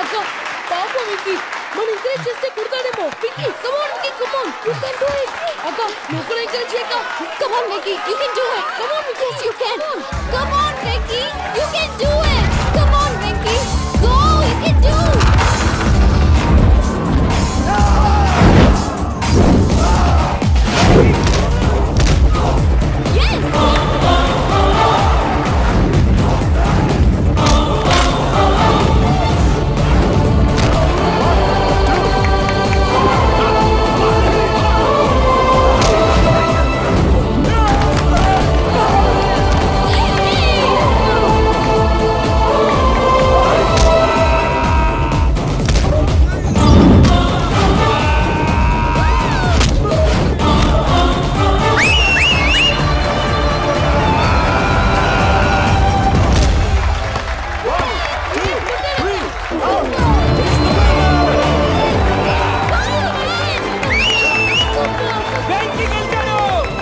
అక్క పాపం విక్కీ, మనం ఎంకరేజ్ చేస్తే కుడతాడేమో. Vicky come on Vicky, come on, you can do it. అక్క నువ్వు కూడా ఎంకరేజ్ చేయక. Come on, Vicky, you can do it. Come on, yes, you can. Come on, Vicky, you can do it. Come on, Vicky, go, you can do. Yes.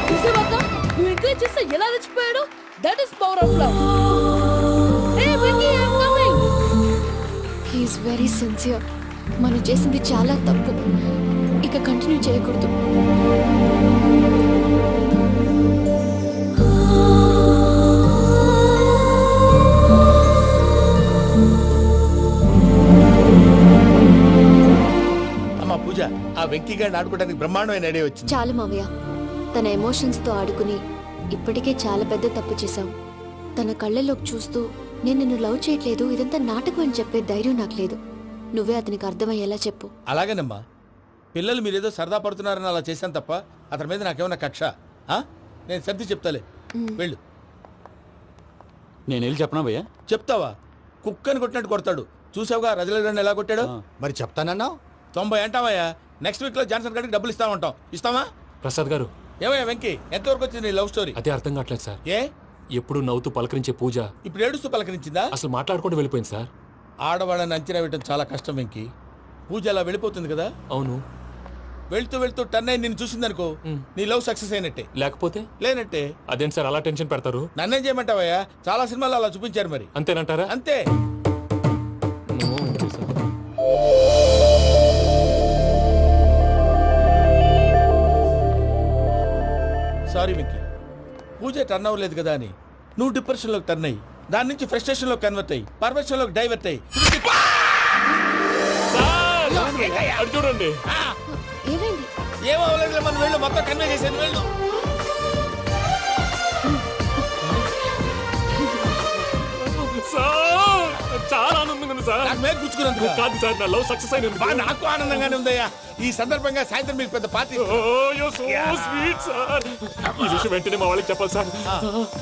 చూసావా నువ్వు encourage చేస్తే ఎలా రెచ్చిపోయాడు? That is power of love. Hey Vicky, I am coming. He is very sincere. మనం చేసింది చాలా తప్పు, ఇక కంటిన్యూ చేయకూడదు. అమ్మా పూజ, ఆ వెంకీ గారిని ఆడుకోవడానికి బ్రహ్మాండమైన ఐడియా వచ్చింది. చాలు మావయ్య, తన ఎమోషన్స్ తో ఆడుకుని ఇప్పటికే చాలా పెద్ద తప్పు చేశావు. తన కళ్ళలోకి చూస్తూ నేను నిన్ను లవ్ చేయట్లేదు, ఇదంతా నాటకం అని చెప్పే ధైర్యం నాకు లేదు. నువ్వే అతనికి అర్థమయ్యేలా చెప్పు. అలాగేనమ్మా, పిల్లలు మీరేదో సరదా పడుతున్నారని అలా చేశాను తప్ప అతని మీద నాకేమన్నా కక్ష? నేను సర్ది చెప్తాలే, వెళ్ళు. నేను వెళ్ళి చెప్పనా భయ్యా? చెప్తావా? కుక్కని కొట్టినట్టు కొడతాడు. చూసావుగా రజలగడ్ని ఎలా కొట్టాడు? మరి చెప్తానన్నావు. 90 అంటావయ్యా. నెక్స్ట్ వీక్ లో జాన్సన్ గారికి డబ్బులు ఇస్తామంటాం. ఇస్తావా? ప్రసాద్ గారు, ఏమయ్యా వెంకీ, ఎంతవరకు వచ్చింది నీ లవ్ స్టోరీ? అదే అర్థం కావట్లేదు సార్. ఏ ఎప్పుడు నవ్వుతూ పలకరించే పూజ ఇప్పుడు ఏడుస్తూ పలకరించిందా? అసలు మాట్లాడుకుంటూ వెళ్ళిపోయింది సార్. ఆడవాళ్ళని అంచనా వేయటం చాలా కష్టం వెంకీ. పూజ అలా వెళ్ళిపోతుంది కదా. అవును. వెళ్తూ వెళ్తూ టర్న్ అయి నేను చూసిందనుకో, నీ లవ్ సక్సెస్ అయినట్టే. లేకపోతే లేనట్టే. అదేంటి సార్ అలా టెన్షన్ పెడతారు? నన్నేం చేయమంటావయ్యా, చాలా సినిమాలు అలా చూపించారు మరి. అంతేనంటారా? అంతే. సారీ మిక్కీ, పూజ టర్న్ అవ్వలేదు కదా అని నువ్వు డిప్రెషన్ లోకి టర్న్ అయ్యి దాని నుంచి ఫ్రస్ట్రేషన్ లో కన్వర్ట్ అయ్యి పర్వర్షన్ లోకి డైవర్ట్ అయ్యి చూడండి. ఏమైంది? ఏమో అవ్వలేదు, మనం వెళ్ళు, మొత్తం కన్వే చేసేది. వెళ్ళు. చాలా ఆనందంగా ఉంది సార్. నాకు మీద గుచ్చుకున్నందుకు కాదు సార్, నా లవ్ సక్సెస్ అయినందుకు. నాకు ఆనందంగానే ఉందయ్యా. ఈ సందర్భంగా సాయంత్రం మీకు పెద్ద పార్టీ. Sweet sir. ఈ విషయం వెంటనే మా వాళ్ళకి చెప్పాలి సార్.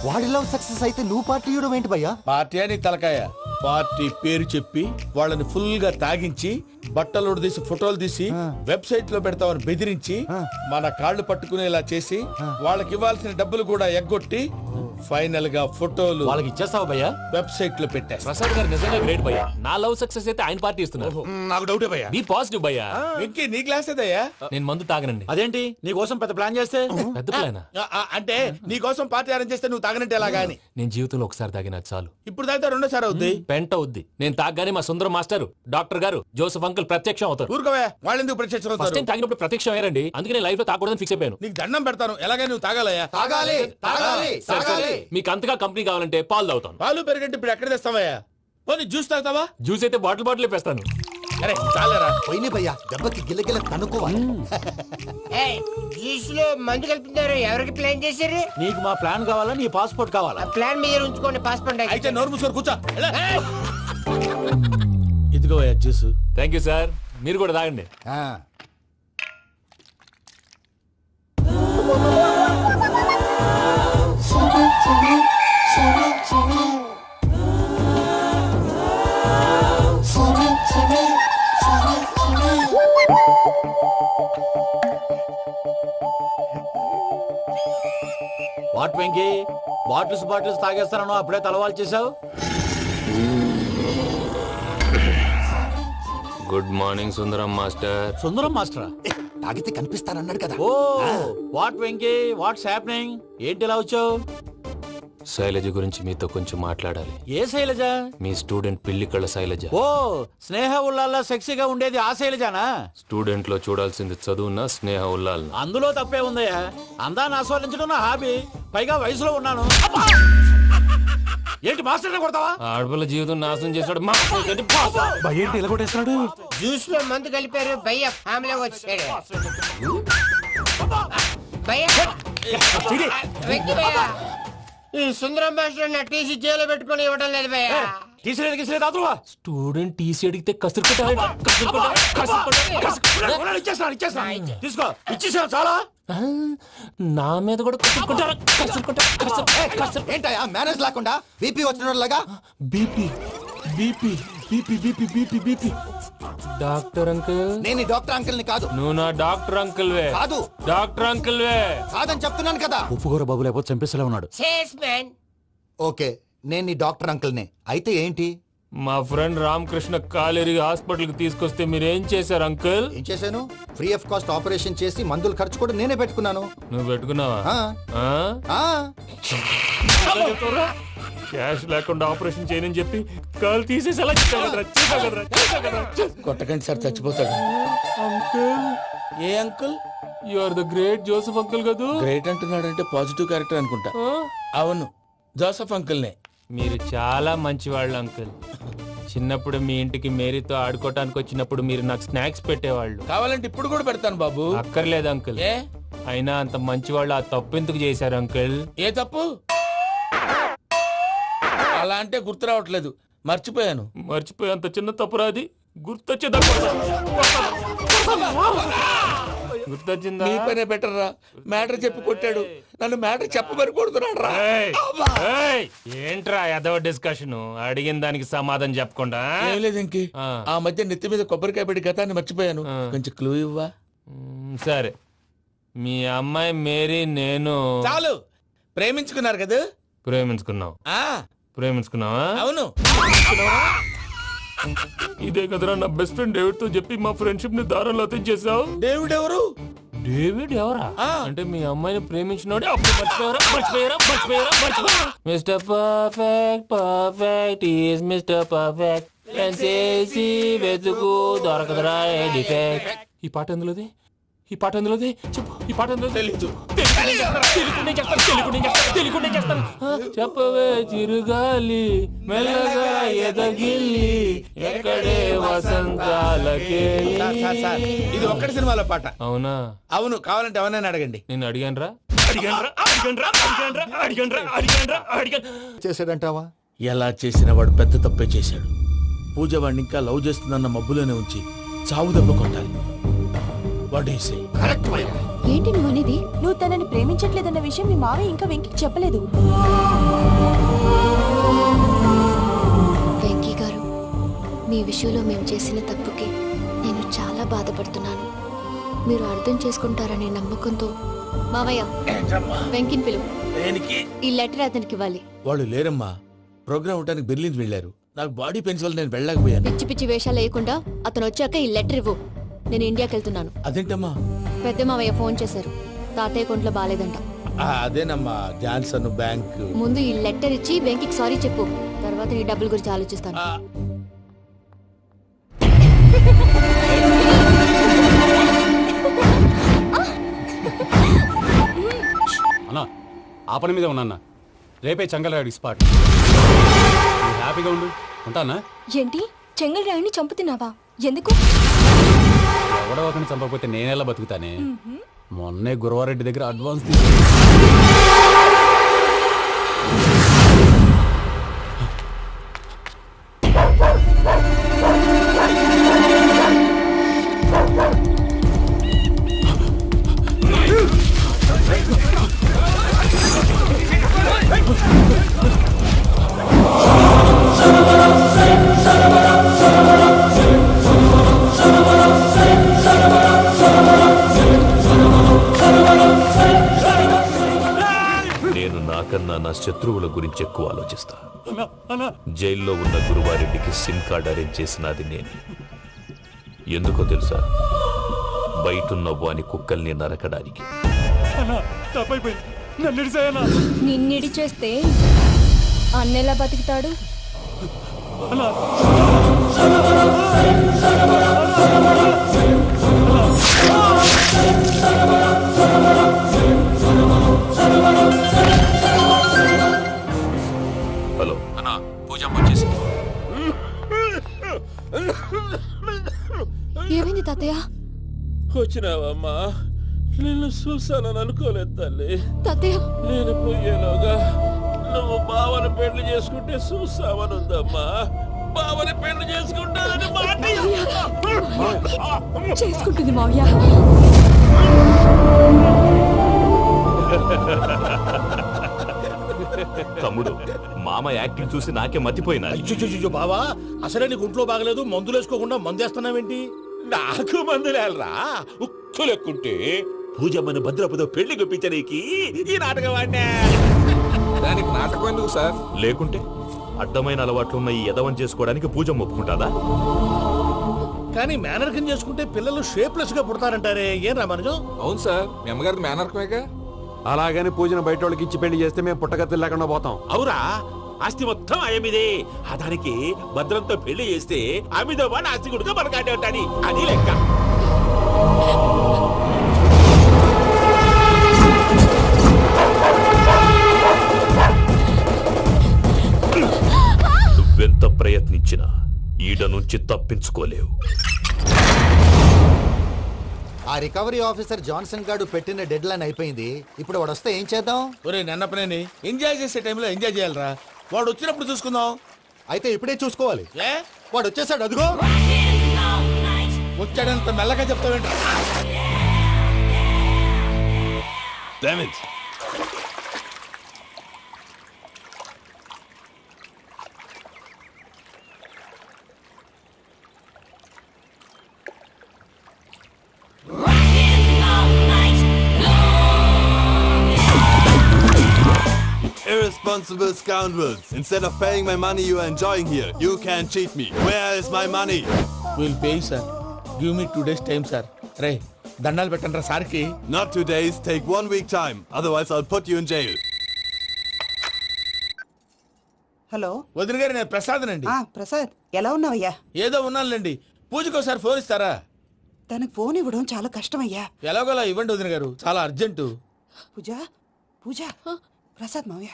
వాడి లవ్ సక్సెస్ అయితే నువ్వు పార్టీ ఇవ్వడం ఏంటి భయ్యా? పార్టీ అని తలకాయ. పార్టీ పేరు చెప్పి వాళ్ళని ఫుల్ గా తాగించి బట్టలు తీసి ఫోటోలు తీసి వెబ్సైట్ లో పెడతామని బెదిరించి మన కాళ్ళు పట్టుకునేలా చేసి వాళ్ళకి ఇవ్వాల్సిన డబ్బులు కూడా ఎగ్గొట్టి ఫైనల్ గా ఫోటోలు వాళ్ళకి ఇచ్చేస్తావా భయ్యా? వెబ్సైట్ లో పెట్టేస్తా. ప్రసాద్ గారు నిజంగా గ్రేట్ భయ్యా. నా లవ్ సక్సెస్ అయితే ఆయన పార్టీ ఇస్తున్నారు. నాకు డౌటే భయ్యా. బీ పాజిటివ్ భయ్యా. వెంకీ నీ గ్లాస్ ఏదయ్యా? నేను మందు తాగనండి. అదేంటి నీ కోసం పెద్ద ప్లాన్ చేస్తే? పెద్ద ప్లానా? అంటే నీ కోసం పార్టీ అరేంజ్ చేస్తే నువ్వు తాగనంటే ఎలాగా అని. నేను జీవితంలో ఒకసారి తాగినా చాలు. ఇప్పుడు తాగితే రెండోసారి అవుద్ది. పెంట అవుద్ది. నేను తాగగానే మా సుందరం మాస్టర్, డాక్టర్ గారు, జోసెఫ్ అంకుల్ ప్రత్యక్షం అవుతారు. ఊరుకోవే, వాళ్ళు ఎందుకు ప్రత్యక్షం ఫస్ట్ అవుతారు? టైం తాగినప్పుడు ప్రత్యక్షం అయ్యారండి. అందుకే నేను లైఫ్ లో తాగకూడదని ఫిక్స్ అయిపోయాను. నీకు దండం పెడతాను, ఎలాగే నువ్వు తాగాలయ్యా. తాగాలి తాగాలి సరే, సరే. మీకు అంతగా కంపెనీ కావాలంటే పాలు తాగుతాను. పాలు పెరిగంటే ఇప్పుడు ఎక్కడ తెస్తావయ్యా? పోనీ జ్యూస్ తాగుతావా? జ్యూస్ అయితే బాటిల్ వేస్తాను. అరే చాలరా. పోయిన భయ్యా దెబ్బకి గిల్లగిల్ల కనుక్కోవాలి. జ్యూస్ లో మందు కలుపుతున్నారు. ఎవరికి ప్లాన్ చేశారు? నీకు మా ప్లాన్ కావాలా, నీ పాస్పోర్ట్ కావాలా? ప్లాన్ మీరు ఉంచుకోండి, పాస్పోర్ట్ అయితే నోరు మూసుకొని కూర్చో. ఇదిగోవయ్యా జ్యూస్. Thank you sir. మీరు కూడా తాగండి. వాట్ వెంకీ, బాటిల్స్ తాగేస్తాను అప్పుడే తలవాలు చేసావు. Good morning Sundaram master. Sundaram మాస్టరా? తాగితే కనిపిస్తానన్నాడు కదా. Oh what Venky, what's happening? ఏంటి ఇలా వచ్చావు? శైలజ గురించి మీతో కొంచెం మాట్లాడాలి. ఏ శైలజ? మీ స్టూడెంట్ పిల్లి కళ్ళ శైలజ. ఓ స్నేహ ఉల్లాల్లో సెక్సీగా ఉండేది ఆ శైలజానా? స్టూడెంట్ లో చూడాల్సింది చదువున్న స్నేహ ఉల్లాల్. అందులో తప్పే ఉందయ్యా. అందాన్ని ఆస్వాదించడం నా హాబీ. పైగా వయసులో ఉన్నాను. ఏంటి మాస్టర్ కొడతావా? ఆడపిల్ల జీవితం నాశనం చేశాడు. ఏంటి ఇలా కొట్టేస్తున్నాడు? జ్యూస్ లో మందు కలిపారు. భయ్య ఫ్యామిలీ వచ్చాడు. భయ్య వెంకీ భయ్య, ఈ సుందరం మాస్టర్ నా టీసీ జైల్లో పెట్టుకొని ఇవ్వడం లేదు భయ్య. స్టూడెంట్ టీసీ అడిగితే తీసుకో, ఇచ్చేసాను చాలా. నా మీద కూడా ఏంటయ్యా మేనేజ్ లేకుండా బీపీ వచ్చిన లాగా? BP BP BP BP BP BP. Doctor uncle. నేను ఈ డాక్టర్ అంకుల్ ని కాదు. నువ్వు నా డాక్టర్ అంకుల్ వే. కాదు. డాక్టర్ అంకుల్ వే. కాదని చెప్తున్నాను కదా. ఉప్పుకూర బాబు లేకపోతే చంపేసేలా ఉన్నాడు. ఓకే, నేను ఈ డాక్టర్ అంకుల్ నే. అయితే ఏంటి? మా ఫ్రెండ్ రామకృష్ణ కాలేరి హాస్పిటల్ కి తీసుకొస్తే మీరేం చేశారు అంకుల్? ఏం చేశాను? ఫ్రీ ఆఫ్ కాస్ట్ ఆపరేషన్ చేసి మందులు ఖర్చు కూడా నేనే పెట్టుకున్నాను. నువ్వు పెట్టుకున్నావా? క్యాష్ లేకుండా ఆపరేషన్ చేయనని చెప్పి కాలు తీసేసి అలా కొట్టకండి సార్, చచ్చిపోతాడు. అంకుల్. ఏ uncle? You are the great Joseph uncle కదా. గ్రేట్ అంటున్నాడంటే పాజిటివ్ క్యారెక్టర్ అనుకుంటా. అవును, జోసెఫ్ అంకుల్నే. మీరు చాలా మంచివాళ్ళు అంకుల్. చిన్నప్పుడు మీ ఇంటికి మేరీతో ఆడుకోవటానికి వచ్చినప్పుడు మీరు నాకు స్నాక్స్ పెట్టేవాళ్ళు. కావాలంటే ఇప్పుడు కూడా పెడతాను బాబు. అక్కర్లేదు అంకుల్. ఏ అయినా అంత మంచివాళ్ళు ఆ తప్పు ఎందుకు చేశారు అంకుల్? ఏ తప్పు? అలా అంటే గుర్తు రావట్లేదు, మర్చిపోయాను. మర్చిపోయేంత చిన్న తప్పురాది. గుర్తొచ్చిందా? నీ పనే బెటర్ రా. మ్యాటర్ చెప్పి కొట్టాడు, నన్ను మ్యాటర్ చెప్పమని కొడుతున్నాడు రా. ఏంట్రా ఎదవ డిస్కషన్? అడిగిన దానికి సమాధానం చెప్పకుండా. ఏం లేదు ఇంకి, ఆ మధ్య నెత్తి మీద కొబ్బరికాయ పెట్టి గతాన్ని మర్చిపోయాను. కొంచెం క్లూ ఇవ్వా? సరే, మీ అమ్మాయి మేరీ నేను చాలు. ప్రేమించుకున్నారు కదా? ప్రేమించుకున్నావు. ప్రేమించుకున్నావా? అవును. ఇదే కదరా నా బెస్ట్ ఫ్రెండ్ డేవిడ్ తో చెప్పి మా ఫ్రెండ్షిప్ ని దారంలో తెచ్చేసావు. డేవిడ్ ఎవరు? డేవిడ్ ఎవరా? అంటే మీ అమ్మాయిని ప్రేమించినోడే. Mister perfect perfect is mister perfect చేసి వెతుకు దొరకదురా డిఫెక్ట్. ఈ పాట ఎందులోది? ఈ పాట ఎందులోది? చెప్పు. ఈ పాట ఎందులో? తెలీదు. చెప్పవే చిరుగాలి మెల్లగా ఎదగిల్లి ఎక్కడే వసంతాలకే. ఇది ఒక్కటి సినిమాలో పాట. అవునా? అవును. కావాలంటే ఎవరైనా అడగండి. నేను అడిగాను రా. చేసాడంటావా? ఎలా చేసిన వాడు పెద్ద తప్పే చేశాడు. పూజ వాడిని ఇంకా లవ్ చేస్తుందన్న మబ్బులోనే ఉంచి చావు దెబ్బ కొట్టాలి. ఏంటి నువ్వు అనేది? నువ్వు తనని ప్రేమించట్లేదన్న విషయం మీ మావయ్య ఇంకా వెంకికి చెప్పలేదు. వెంకీ గారు, మీ విషయంలో మేము చేసిన తప్పుకి నేను చాలా బాధపడుతున్నాను. మీరు అర్థం చేసుకుంటారనే నమ్మకంతో మావయ్య వెంకిని పిలువు. దేనికి? ఈ లెటర్ అతనికి ఇవ్వాలి. వాళ్ళు లేరమ్మా, ప్రోగ్రామ్ ఉండడానికి బెర్లిన్ వెళ్ళారు. నాకు బాడీ పెయిన్స్ వల్ల నేను వెళ్ళలేకపోయాను. పిచ్చి పిచ్చి వేషాలు వేయకుండా అతను వచ్చాక ఈ లెటర్ ఇవ్వు. నేను ఇండియాకి వెళ్తున్నాను. అదేంటమ్మా? పెద్ద మావయ్య ఫోన్ చేశారు. తాతయ్య కొంట్లో బాలేదంట. అదేనమ్మా, జాన్సన్ బ్యాంక్. ముందు ఈ లెటర్ ఇచ్చి వెంకికి సారీ చెప్పు. తర్వాత నీ డబ్బుల గురించి ఆలోచిస్తాను. అన్నా ఆ పని మీద ఉన్నా. రేపే చంగలరాయుడు స్పాట్. హ్యాపీగా ఉండు. ఉంటానా? ఏంటి చెంగల్ రాయుడిని చంపుతున్నావా? ఎందుకు? ఎవడో ఒకరిని చంపకపోతే నేనెలా బతుకుతానే. మొన్నే గురవారెడ్డి దగ్గర అడ్వాన్స్ నేను నాకన్నా నా శత్రువుల గురించి ఎక్కువ ఆలోచిస్తా. జైల్లో ఉన్న గురువారెడ్డికి సిమ్ కార్డ్ అరేంజ్ చేసినది నేనే. ఎందుకో తెలుసా? బయటున్న వాని కుక్కల్ని నరకడానికి. నిన్నిడి చేస్తే అన్నెలా బతుకుతాడు? హలో అన్నా, పూజమ్మ వచ్చేసింది. ఏమైంది తాతయ్య? వచ్చినావమ్మా? నిన్ను చూసానని అనుకోలేదు తల్లి. తాతయ్య నేను పోయేలోగా నువ్వు బావని పెళ్లి చేసుకుంటే చూసావని ఉందమ్మా. బావని పెళ్లి చేసుకుంటానని మాట చేసుకుంటుంది మావయ్య. తమ్ముడు, మామ యాక్టింగ్ చూసి నాకే మతిపోయినా. బావా, అసలే నీకు ఒంట్లో బాగలేదు, మందులు వేసుకోకుండా మందేస్తున్నావేంటి? నాకు మందులేరా ఉక్కు లెక్కుంటే పూజమ్మని భద్రపదో పెళ్లి గుప్పించనీకి ఈ నాటకం ఆడినా. దానికి నాటకం ఎందుకు సార్? లేకుంటే అడ్డమైన అలవాట్లున్న ఈ యదవం చేసుకోవడానికి పూజమ్మ ఒప్పుకుంటాదా? కానీ మేనర్కం చేసుకుంటే పిల్లలు షేప్లెస్ గా పుడతారంటారే, ఏం రామానుజం? అవును సార్, మీ అమ్మగారిది మేనర్కమేగా. అలాగని పూజను బయట వాళ్ళకి ఇచ్చి పెళ్లి చేస్తే మేము పుట్టగతులు లేకుండా పోతాం. అవురా, ఆస్తి మొత్తం ఆయమిదే. ఆ దానికి భద్రంతో పెళ్లి చేస్తే ఆమెతో వాడు ఆస్తి గుడిగా మనకాడే ఉంటాడు. అది లెక్క. నువ్వెంత ప్రయత్నించినా ఈడ నుంచి తప్పించుకోలేవు. ఆ రికవరీ ఆఫీసర్ జాన్సన్ గారు పెట్టిన డెడ్ లైన్ అయిపోయింది. ఇప్పుడు వాడు వస్తే ఏం చేద్దాం? ఒరే నన్నపనేని, ఎంజాయ్ చేసే టైంలో ఎంజాయ్ చేయాలరా. వాడు వచ్చినప్పుడు చూసుకుందాం. అయితే ఇప్పుడే చూసుకోవాలి. ఏ వాడు వచ్చేసాడు, అదిగో. వచ్చాడంత మెల్లగా చెప్తావేంట్రా? Irresponsible scoundrels. Instead of paying my money you are enjoying here, you can cheat me. Where is my money? We'll pay, sir. Give me 2 days time, sir. Ray, దండాలు పెట్టండి రా సార్కి. Not 2 days, take 1 week time. Otherwise I'll put you in jail. Hello వదిన గారు, నేను ప్రసాదనండి. ప్రసాద్, ఎలా ఉన్నావయ్యా? ఏదో ఉన్నానులేండి. పూజకి ఒకసారి ఫోన్ ఇస్తారా? తనకు ఫోన్ ఇవ్వడం చాలా కష్టమయ్యా. ఎలాగోలా ఇవ్వండి వదిన గారు, చాలా అర్జెంటు. పూజ పూజ, ప్రసాద్ మావయ్య.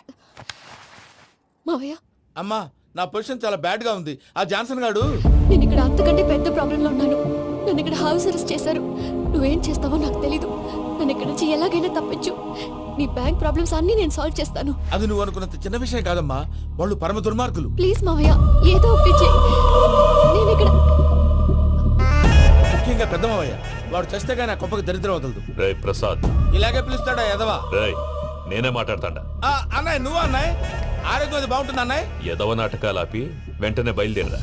మావయ్య, అమ్మా, నా పొజిషన్ చాలా బ్యాడ్ గా ఉంది. ఆ జాన్సన్ గాడు. నేను ఇక్కడ అంతకంటే పెద్ద ప్రాబ్లం లో ఉన్నాను. నన్ను ఇక్కడ హౌస్ అరెస్ట్ చేశారు. నువ్వేం చేస్తావో నాకు తెలీదు. నన్ను ఇక్కడ నుంచి ఎలాగైనా తప్పించు. నీ బ్యాంక్ ప్రాబ్లమ్స్ అన్ని నేను సాల్వ్ చేస్తాను. అది నువ్వు అనుకున్నంత చిన్న విషయం కాదమ్మా. వాళ్ళు పరమ దుర్మార్గులు. ప్లీజ్ మావయ్య, ఏదో ఒకటి చెయ్యి. నేను ఇక్కడ ముఖ్యంగా పెద్ద మావయ్య, వాడు చేస్తే గానీ ఆ కొంపకి దరిద్రం వదలదు. రే ప్రసాద్, ఇలాగే పిలుస్తాడా ఎదవా? రేయ్, నేనే మాట్లాడతాడా? అన్నయ్య, నువ్వు అన్నయ్య, ఆరోగ్యం అది బాగుంటుంది అన్నయ్య. యదవ నాటకాలు ఆపి వెంటనే బయలుదేరరా.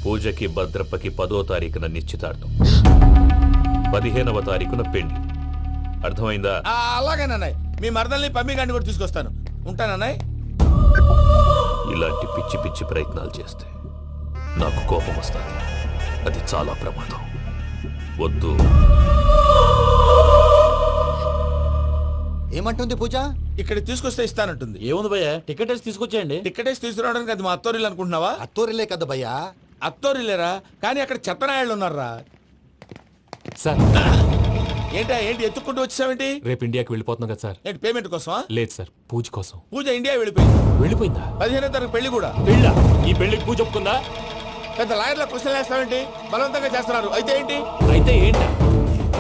పూజకి భద్రప్పకి 10వ తారీఖున నిశ్చితార్థం, 15వ తారీఖున పెళ్లి. అర్థమైందా? అలాగేనన్నయ్య. మీ మరదల్ని పమ్మి గాండి కూడా తీసుకొస్తాను. ఉంటానన్నాయ్. ఇలాంటి పిచ్చి పిచ్చి ప్రయత్నాలు చేస్తే నాకు కోపం వస్తుంది. అది చాలా ప్రమాదం. వద్దు. ఏమంటుంది పూజ? ఇక్కడ తీసుకొస్తే ఇస్తానంటుంది. ఏముంది భయ్య, టికెట్ వేసి తీసుకొచ్చేయండి. టికెట్ వేసి తీసుకురావడానికి అది మా అత్తోరిల్లు అనుకుంటున్నావా? అత్తోరిలే కదా భయ్యా. అత్తోరిల్లేరా, కానీ అక్కడ చెత్తనాయాళ్ళు ఉన్నారా. సార్ ఏంటి ఎత్తుక్కుంటూ వచ్చావేంటి? రేపు ఇండియాకి వెళ్ళిపోతున్నాం కదా సార్. ఏంటి పేమెంట్ కోసమా? లేదు సార్, పూజ కోసం. పూజ ఇండియా వెళ్ళిపోయింది. వెళ్ళిపోయిందా? 15వ తారీఖు పెళ్లి కూడా. పెళ్ళా? ఈ పెళ్లికి పూజ ఒప్పుకుందా? పెద్ద లాయర్ల క్వశ్చన్ వేస్తావేంటి? బలవంతంగా చేస్తున్నారు. అయితే ఏంటి? అయితే ఏంటి?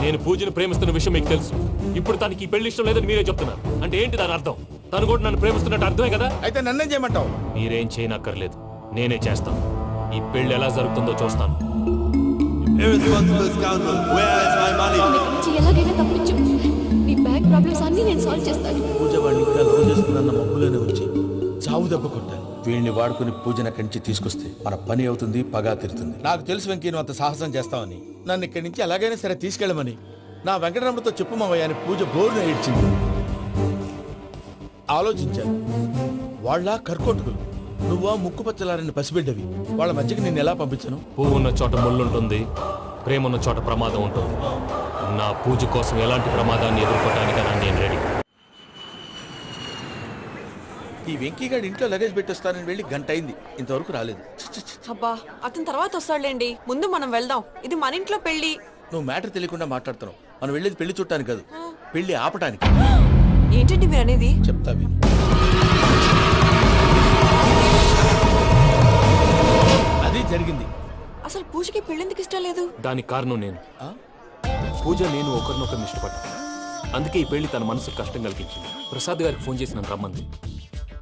నేను పూజను ప్రేమిస్తున్న విషయం మీకు తెలుసు. ఇప్పుడు తనకి ఈ పెళ్లి ఇష్టం లేదని మీరే చెప్తున్నారు. అంటే ఏంటి దాని అర్థం? తను కూడా నన్ను ప్రేమిస్తున్నట్టు అర్థమే కదా. అయితే నన్నేం చేయమంటావు? మీరేం చేయనక్కర్లేదు, నేనే చేస్తాను. ఈ పెళ్లి ఎలా జరుగుతుందో చూస్తాను. Irresponsible scoundrel, where is my money? ఎలాగైనా తప్పించు. నీ బ్యాంక్ ప్రాబ్లమ్స్ అన్ని నేను సాల్వ్ చేస్తాను. పూజ వాడిని ఇంకా లవ్ చేస్తుందన్న మబ్బులోనే వచ్చి చావు దెబ్బ కొట్టాలి. వీళ్ళని వాడుకుని పూజన కంచి తీసుకొస్తే మన పని అవుతుంది, పగా తీరుతుంది. నాకు తెలుసు వెంకీ నువ్వు అంత సాహసం చేస్తావని. నన్ను ఇక్కడి నుంచి ఎలాగైనా సరే తీసుకెళ్ళమని నా వెంకటరమణతో చెప్పు మావయ్య అని పూజ బోరున ఏడ్చింది. ఆలోచించాను. వాళ్ళ కర్కోటకులు, నువ్వా ముక్కు పచ్చలారని పసిబిడ్డవి. వాళ్ళ మధ్యకి నేను ఎలా పంపించను? పువ్వు ఉన్న చోట ముళ్ళుంటుంది, ప్రేమ ఉన్న చోట ప్రమాదం ఉంటుంది. నా పూజ కోసం ఎలాంటి ప్రమాదాన్ని ఎదుర్కోవడానికైనా నేను రెడీ. ఈ వెంకీగాడి ఇంట్లో లగేజ్ పెట్టొస్తానని వెళ్ళి గంట అయింది, ఇంతవరకు రాలేదు. అబ్బా అతని తర్వాత వస్తాడులేండి, ముందు మనం వెళ్దాం. ఇది మన ఇంట్లో పెళ్లి. నువ్వు మ్యాటర్ తెలియకుండా మాట్లాడుతున్నావు. మనం వెళ్ళేది పెళ్లి చుట్టానికి కాదు, పెళ్లి ఆపటానికి. ఏంటండి మీరు అనేది? చెప్తా విను. అది జరిగింది. అసలు పూజకి పెళ్ళెందుకు ఇష్టం లేదు? దానికి కారణం నేను. పూజ నేను ఒకరినొకరిని ఇష్టపడ్డా. అందుకే ఈ పెళ్లి తన మనసుకు కష్టం కలిగించింది. ప్రసాద్ గారికి ఫోన్ చేసి నన్ను రమ్మంది.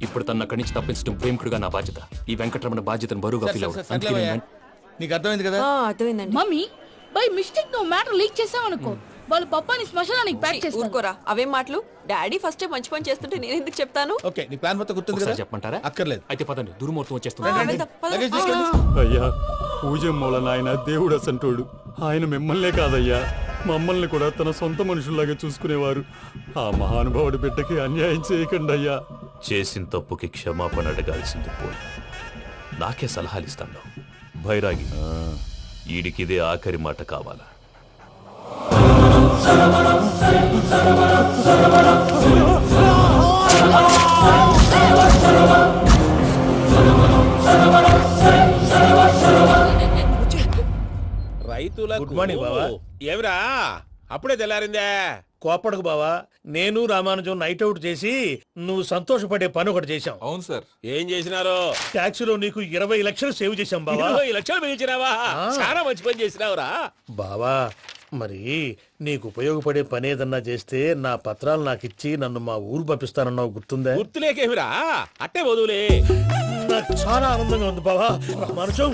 ఇప్పుడు తన అక్కడి నుంచి తప్పించడం ప్రేమికుడుగా నా బాధ్యత. ఈ వెంకటరమణ బాధ్యతను బరువుగా ఫీల్ అవ్వడం. నీకు అర్థమైంది కదా? అర్థమైందండి. మమ్మీ బై మిస్టేక్ నువ్వు మ్యాటర్ లీక్ చేసావనుకో, వాళ్ళు పప్పాని శ్మశానానికి ప్యాక్ చేస్తారు. ఊరుకోరా, అవేం మాటలు. డాడీ ఫస్ట్ మంచి పని చేస్తుంటే నేను ఎందుకు చెప్తాను? ఓకే, నీ ప్లాన్ మొత్తం గుర్తుంది కదా? చెప్పమంటారా? అక్కర్లేదు. అయితే పదండి, దుర్ముహూర్తం వచ్చేస్తుంది. అయ్యా పూజ మూలన ఆయన దేవుడు అసంటోడు. ఆయన మిమ్మల్నే కాదయ్యా, మమ్మల్ని కూడా తన సొంత మనుషుల్లాగా చూసుకునేవారు. ఆ మహానుభావుడి బిడ్డకి అన్యాయం చేయకండి అయ్యా. చేసిన తప్పుకి క్షమాపణ అడగాల్సింది పోయి నాకే సలహాలు ఇస్తాను. భైరాగి, ఈడికిదే ఆఖరి మాట కావాలా? రైతులకు గుడ్ మార్నింగ్ బావా. ఏమిరా అప్పుడే తెల్లారిందే? కోపడకు బావా, నేను రామానుజం నైట్ అవుట్ చేసి నువ్వు సంతోషపడే పని ఒకటి చేశాం. అవును సార్. ఏం చేసినారు? ట్యాక్సీలో నీకు 20 లక్షలు సేవ్ చేశాం బావా. 20 లక్షలు మిగిల్చినావా? చాలా మంచి పని చేసినావురా బావా. మరి నీకు ఉపయోగపడే పని ఏదన్నా చేస్తే నా పత్రాలు నాకు ఇచ్చి నన్ను మా ఊరు పంపిస్తానన్నావు, గుర్తుందా? గుర్తులేకేమిరా, అట్టే వదులే. నాకు చాలా ఆనందంగా ఉంది బావా. రామానుజం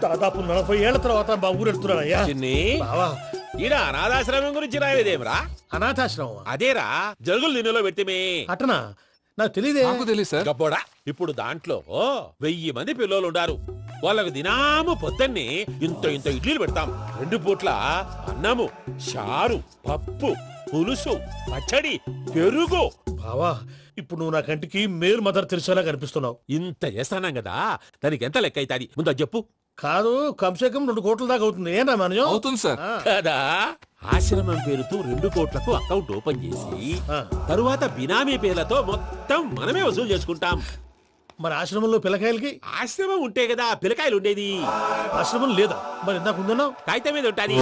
దాదాపు 40 ఏళ్ల తర్వాత మా ఊరు వెళ్తున్నానయ్యా. బావా ఈడ అనాథాశ్రమం గురించి రాయలేదేమిరా? అనాథాశ్రమం అదేరా, జరుగులు దీనిలో పెట్టిమే. అటనా? నాకు తెలియదే. గబ్బోడా, ఇప్పుడు దాంట్లో 1000 మంది పిల్లలు ఉండారు. వాళ్ళకు దినాము పొద్దున్నే ఇంత ఇంత ఇడ్లీలు పెడతాం. 2 పూట్ల అన్నము, చారు, పప్పు, పులుసు, పచ్చడి, పెరుగు. బావా ఇప్పుడు నువ్వు నా కంటికి మేరు మదర్ తెరిసేలా కనిపిస్తున్నావు. ఇంత చేస్తానం కదా, దానికి ఎంత లెక్క అవుతుంది ముందు అది చెప్పు. కాదు, కంసే కం 2 కోట్ల దాకా అవుతుంది. ఏనా మనజం? అవుతుంది సార్. కదా, ఆశ్రమం పేరుతో 2 కోట్లకు అకౌంట్ ఓపెన్ చేసి తరువాత బినామీ పేర్లతో మొత్తం మనమే వసూలు చేసుకుంటాం. మరి ఆశ్రమంలో పిల్లకాయలకి? ఆశ్రమం ఉంటే కదా పిల్లకాయలు ఉండేది. ఆశ్రమం లేదా? మరి ఇందాక ఉందన్నావు. కాగితం మీద ఉంటాది.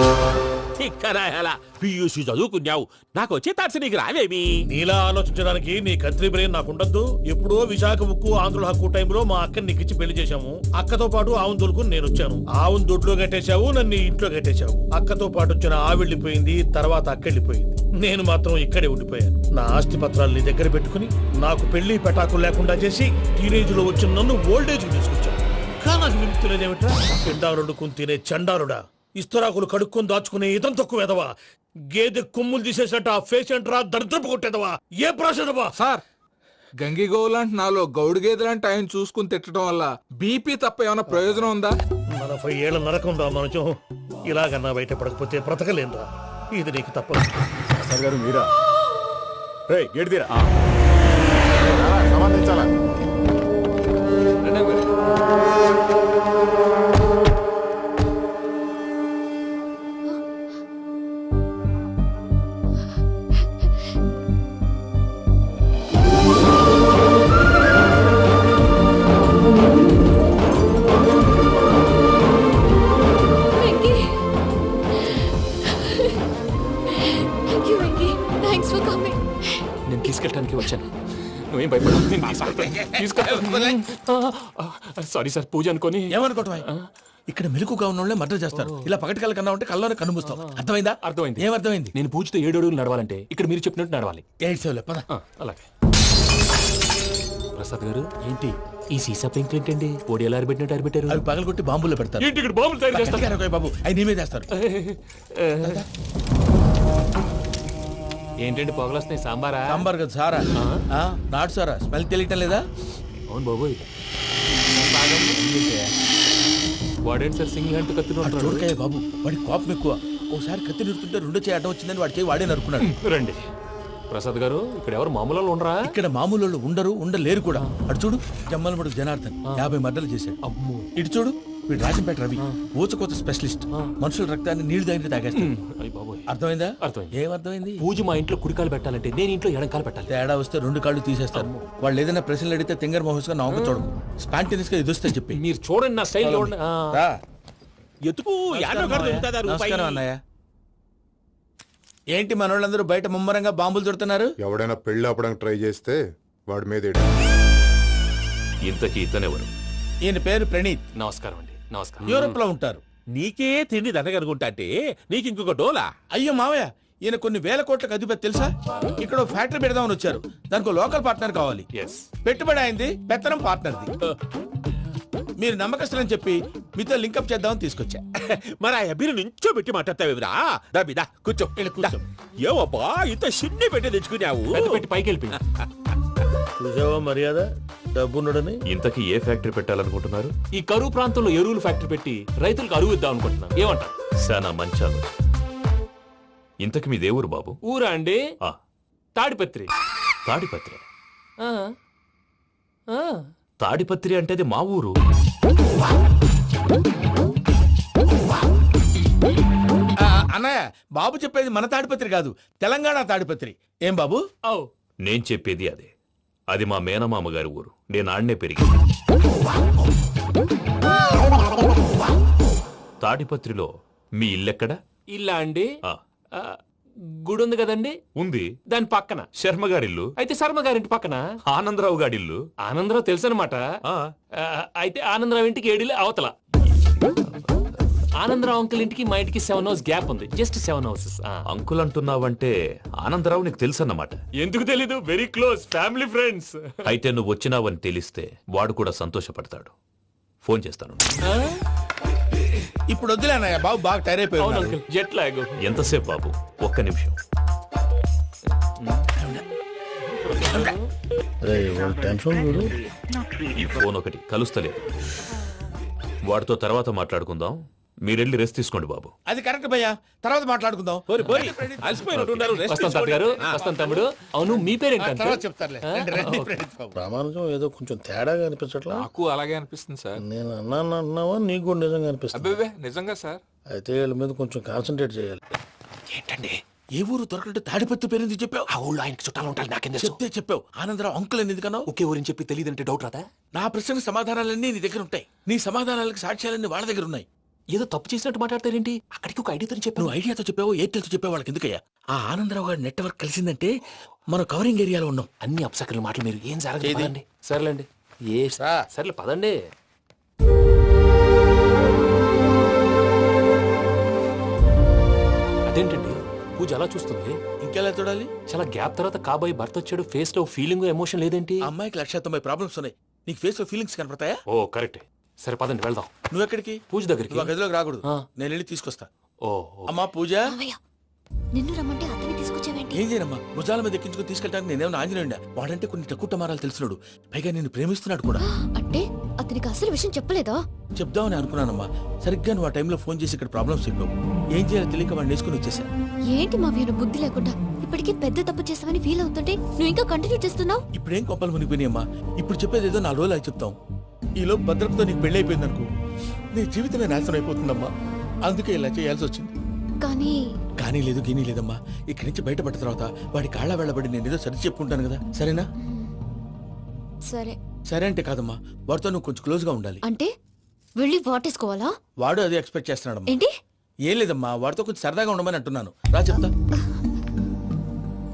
పియూసీ చదువుకున్నావు, నాకు వచ్చే తాట్స్ నీకు రావేమి? నీలా ఆలోచించడానికి నీ కంట్రీ బ్రెయిన్ నాకు ఉండద్దు. ఎప్పుడో విశాఖ ఉక్కు ఆంధ్రుల హక్కు టైంలో మా అక్కని నీకిచ్చి పెళ్లి చేశాము. అక్కతో పాటు ఆవును దొడుకుని నేను వచ్చాను. ఆవును దొడ్లో కట్టేశావు, నన్ను ఇంట్లో కట్టేశావు. అక్కతో పాటు వచ్చిన ఆవిళ్ళిపోయింది, తర్వాత అక్కెళ్ళిపోయింది. నేను మాత్రం ఇక్కడే ఉండిపోయాను. నా ఆస్తి పత్రాలు నీ దగ్గర పెట్టుకుని నాకు పెళ్లి పెటాకులు లేకుండా చేసి టీనేజ్ లో వచ్చిన నన్ను ఓల్డేజ్ తీసుకొచ్చాను. కానీ నాకు విముక్తులేదేమిట్రా? పిండారుడుకుని తినే చండారుడా, ఇస్తరాకులు కడుక్కొని దాచుకునే ఇతం తక్కువ ఎదవా, గేదె కొమ్ములు తీసేసట ఆ పేషెంట్ రా దరిద్రపు కొట్టేదవా, ఏ ప్రాసెదవా? సార్, గంగిగోవులాంటి నాలో గౌడు గేదెలాంటి ఆయన చూసుకుని తిట్టడం వల్ల బీపీ తప్ప ఏమైనా ప్రయోజనం ఉందా? 40 ఏళ్ల నరకం రా మనచం. ఇలాగన్నా బయట పడకపోతే బ్రతకలేనురా. ఇది నీకు తప్పదు. గారు మీరా? రేయ్ గేట్ తీరా. సంబంధించాలా Venky thank you Venky thanks for coming. నేను తీసుకెళ్ళడానికి వచ్చాను, నువ్వేం భయపడదు. సారీ సార్, పూజ అనుకోని. ఏమనుకోవటం ఇక్కడ మెలకుగా ఉన్న వాళ్ళే మర్డర్ చేస్తారు. ఇలా పగటి కళ్ళ కన్నా ఉంటే కళ్ళలోనే కనుమూస్తాం. అర్థమైందా? అర్థమైంది. ఏమర్థమైంది? నేను పూజతో 7 అడుగులు నడవాలంటే ఇక్కడ మీరు చెప్పినట్టు నడవాలి. 8 సెవెన్ పద. అలాగే. ప్రసాద్ గారు, ఏంటి ఈ సీసా పెంకులు ఏంటండి? ఓడి ఎలా అరబెట్టినట్టు అరబెట్టారు? అవి పగలగొట్టి బాంబుల్లో పెడతారు. ఏంటి ఇక్కడ బాంబులు తయారు చేస్తారు? గట్టిగా బాబు, అవి నేమే చేస్తారు. ఏంటండి పొగలొస్తున్నాయి? సాంబారా? సాంబార్ కదా సారా. నాటు సారా. స్మెల్ తెలియటం లేదా? అవును బాబోయ్. వాడేంటి సార్ సింగిల్ హ్యాండ్ కత్తి చూడకాయ బాబు, వాడి కోపం ఎక్కువ. ఒకసారి కత్తి నిరుతుంటే రెండో చేయి అడ్డం వచ్చిందని వాడి చేయి వాడే నరుకున్నాడు. రండి ప్రసాద్ గారు, ఇక్కడ ఎవరు మామూలు వాళ్ళు ఉండరా? ఇక్కడ మామూలు వాళ్ళు ఉండరు, ఉండలేరు కూడా. అటు చూడు, జమ్మలమడు జనార్దన్ 50 మర్డర్లు చేశాడు. ఇటు చూడు, వీడు రాజంపేట రవి ఊచకోత స్పెషలిస్ట్. మనుషుల రక్తాన్ని నీళ్లు దగ్గర తాగేస్తాడు. అర్థమైందా? అర్థమైంది. ఏమర్థమైంది? పూజ మా ఇంట్లో కుడికాలు పెట్టాలంటే నేను ఇంట్లో ఎడంకాలు పెట్టాలి. తేడా వస్తే 2 కాళ్ళు తీసేస్తారు. వాళ్ళు ఏదైనా ప్రశ్నలు అడిగితే తింగర్ మహోస్ గా నవ్వు చూడకు. స్పాంటినియస్ గా ఎదుస్తా చెప్పి. మీరు చూడండి నా స్టైల్ చూడండి. ఎత్తుకు నమస్కారం అన్నయ్య. ఏంటి మనోళ్ళందరూ బయట ముమ్మరంగా బాంబులు దొరుకుతున్నారు? ఎవడైనా పెళ్లి ఆపడానికి ట్రై చేస్తే వాడి మీద ఇంతకీ ఇతనెవరు? ఈయన పేరు ప్రణీత్. నమస్కారం అండి. నమస్కారం. యూరోప్ లో ఉంటారు. నీకే తిండి దండగనుకుంటా అంటే నీకు ఇంకొక డోలా? అయ్యో మావయ్య, ఈయన కొన్ని వేల కోట్లకు అధిపతి తెలుసా? ఇక్కడ ఫ్యాక్టరీ పెడదామని వచ్చారు. దానికి లోకల్ పార్ట్నర్ కావాలి. పెట్టుబడి అయింది, పెత్తనం పార్ట్నర్ది. మీరు నమ్మకస్తులని చెప్పి మీతో లింకప్ చేద్దామని తీసుకొచ్చా. మరి ఆ అబ్బిని నుంచో పెట్టి మాట్లాడతావేమిరా? దాబిదా కూర్చో. ఏవబ్బా ఇంత సిన్ని పెట్టి తెచ్చుకున్నావు? పెట్టి పైకి వెళ్ళి చూసావా మర్యాద డబ్బున్నడని. ఇంతకీ ఏ ఫ్యాక్టరీ పెట్టాలనుకుంటున్నారు? ఈ కరువు ప్రాంతంలో ఎరువులు ఫ్యాక్టరీ పెట్టి రైతులకు అరువు ఇద్దాం అనుకుంటున్నాను. ఏమంటారు? శానా మంచాలు. ఇంతకి మీ దేవురు బాబు? ఊరా అండి? తాడిపత్రి. తాడిపత్రి? తాడిపత్రి అంటే అది మా ఊరు. అన్నయ్య, బాబు చెప్పేది మన తాడిపత్రి కాదు, తెలంగాణ తాడిపత్రి. ఏం బాబు? నేను చెప్పేది అదే. అది మా మేనమామ గారి ఊరు. నేను ఆడనే పెరిగింది. తాడిపత్రిలో మీ ఇల్లెక్కడ? ఇల్లా అండి? గుడి ఉంది కదండి. ఉంది. దాని పక్కన శర్మ గారిల్లు. అయితే శర్మ గారింటి పక్కన ఆనందరావు గారిల్లు. ఆనందరావు తెలుసు అనమాట. అయితే ఆనందరావు ఇంటికి 7 ఇల్లు అవతల. ఆనందరావు అంకుల్ ఇంటికి మా ఇంటికి 7 హౌస్ గ్యాప్ ఉంది. Just 7 houses. అంకుల్ అంటున్నావంటే ఆనందరావు నీకు తెలుసు అన్నమాట. ఎందుకు తెలీదు? Very close family friends. అయితే నువ్వు వచ్చినావని తెలిస్తే వాడు కూడా సంతోషపడతాడు. ఫోన్ చేస్తాను. ఇప్పుడు వద్దులే అన్నయ్య, బాబు బాగా టైర్ అయిపోయాడు. Jet lag. ఎంతసేపు బాబు? ఒక్క నిమిషం. ఈ ఫోన్ ఒకటి కలుస్తలేదు. వాడితో తర్వాత మాట్లాడుకుందాం. మీరెళ్ళి రెస్ట్ తీసుకోండి బాబు. అది కరెక్ట్ భయ్యా, తర్వాత మాట్లాడుకుందాం. తమ్ముడు, అవును మీ పేరేంటి? ప్రామాణికం ఏదో కొంచెం తేడాగా అనిపించట్లా? నాకు అలాగే అనిపిస్తుంది సార్. నేను అన్నానన్నావా నీకు కూడా నిజంగా అనిపిస్తుంది? అబ్బే నిజంగా సార్. అయితే వీళ్ళ మీద కొంచెం కాన్సన్ట్రేట్ చేయాలి. ఏంటండి ఏ ఊరు దొరకట్టు తాడిపత్రి పేరు ఎందుకు చెప్పావు? ఆ ఊళ్ళో ఆయనకి చుట్టాలు ఉంటారు. నాకేం చెప్తే చెప్పావు. ఆనందరావు అంకుల్ అని ఎందుకన్నావు? ఒకే ఊరిని చెప్పి తెలియదంటే డౌట్ రాదా? నా ప్రశ్నకు సమాధానాలన్నీ నీ దగ్గర ఉంటాయి. నీ సమాధానాలకు సాక్ష్యాలన్నీ వాళ్ళ దగ్గర ఉన్నాయి. ఏదో తప్పు చేసినట్టు మాట్లాడతారేంటి? అక్కడికి ఒక ఐడియాతో చెప్పావు. నువ్వు ఐడియాతో చెప్పావు, ఎయిర్టెల్తో చెప్పావు. వాళ్ళకి ఎందుకయ్యా? ఆ ఆనందరావు గారి నెట్వర్క్ కలిసిందంటే మనం కవరింగ్ ఏరియాలో ఉన్నాం. అన్ని అప్సకల మాటలు మీరు ఏం జరగదు. సర్లేండి. సర్లే పదండి. అదేంటండి పూజ అలా చూస్తుంది? ఇంకెలా చూడాలి? చాలా గ్యాప్ తర్వాత కాబోయే భర్త వచ్చాడు. ఫేస్ లో ఫీలింగ్ ఎమోషన్ లేదేంటి? అమ్మాయికి 190 ప్రాబ్లమ్స్ ఉన్నాయి. నీకు ఫేస్ లో ఫీలింగ్స్ కనపడతాయా? ఓ కరెక్ట్. సరే పదండి వెళ్దాం. నువ్వు ఎక్కడికి? పూజ దగ్గరికి. గదిలోకి రాకూడదు, నేను వెళ్ళి తీసుకొస్తా. ఓ అమ్మా పూజ, నిన్ను రమ్మంటే అతన్ని తీసుకొచ్చావేంటి? ఏం చేయనమ్మా, భుజాల మీద ఎక్కించుకుని తీసుకెళ్ళడానికి నేనేమన్నా ఆంజనేయుడా? వాడంటే కొన్ని తక్కువ టమారాలు తెలిసినాడు, పైగా నేను ప్రేమిస్తున్నాడు కూడా. అంటే అతనికి అసలు విషయం చెప్పలేదా? చెప్దామని అనుకున్నానమ్మా. సరిగ్గా నువ్వు ఆ టైంలో ఫోన్ చేసి ఇక్కడ ప్రాబ్లమ్స్ చెప్పావు. ఏం చేయాలో తెలియక వాడిని వేసుకుని వచ్చేసా. ఏంటి మా వీరు బుద్ధి లేకుండా ఇప్పటికీ పెద్ద తప్పు చేసావని ఫీల్ అవుతుంటే నువ్వు ఇంకా కంటిన్యూ చేస్తున్నావు. ఇప్పుడేం కొప్పలు మునిగిపోయినాయమ్మా. ఇప్పుడు చెప్పేది ఏదో 4 రోజులు చెప్తాం. ఈలో భద్రతతో నీకు పెళ్లి అయిపోయింది అనుకో, నీ జీవితమే నాశనం అయిపోతుందమ్మా. అందుకే ఇలా చేయాల్సి వచ్చింది. కానీ లేదు గీనీ లేదమ్మా. ఇక్కడి నుంచి బయటపడ్డ తర్వాత వాడి కాళ్ళ వెళ్ళబడి నేను ఏదో సరి చెప్పుకుంటాను కదా, సరేనా? సరే. సరే అంటే కాదమ్మా, వాడితో నువ్వు కొంచెం క్లోజ్ గా ఉండాలి. అంటే వెళ్ళి వాటేసుకోవాలా? వాడు అదే ఎక్స్పెక్ట్ చేస్తున్నాడమ్మా. ఏంటి? ఏం లేదమ్మా, వాడితో కొంచెం సరదాగా ఉండమని అంటున్నాను. రా చెప్తా.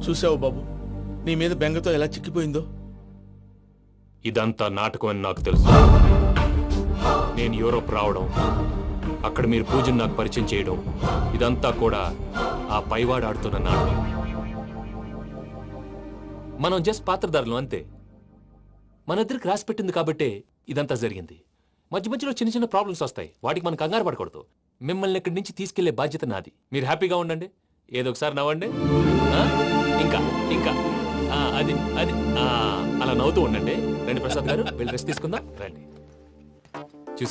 చూసావు బాబు, నీ మీద బెంగతో ఎలా చిక్కిపోయిందో. ఇదంతా నాటకం అని నాకు తెలుసు. నేను యూరోప్ రావడం, అక్కడ మీరు పూజను నాకు పరిచయం చేయడం, ఇదంతా కూడా ఆ పైవాడు ఆడుతున్న నాటకం. మనం జస్ట్ పాత్రధారులు అంతే. మన ఇద్దరికి రాసి పెట్టింది కాబట్టే ఇదంతా జరిగింది. మధ్య మధ్యలో చిన్న చిన్న ప్రాబ్లమ్స్ వస్తాయి, వాటికి మనం కంగారు పడకూడదు. మిమ్మల్ని ఇక్కడి నుంచి తీసుకెళ్లే బాధ్యత నాది. మీరు హ్యాపీగా ఉండండి, ఏదో ఒకసారి నవ్వండి. ఇంకా ఇంకా అది అది అలా నవ్వుతూ ఉండండి. రండి ప్రసాద్ గారు, వెళ్ళి రెస్ట్ తీసుకుందాం. రండి.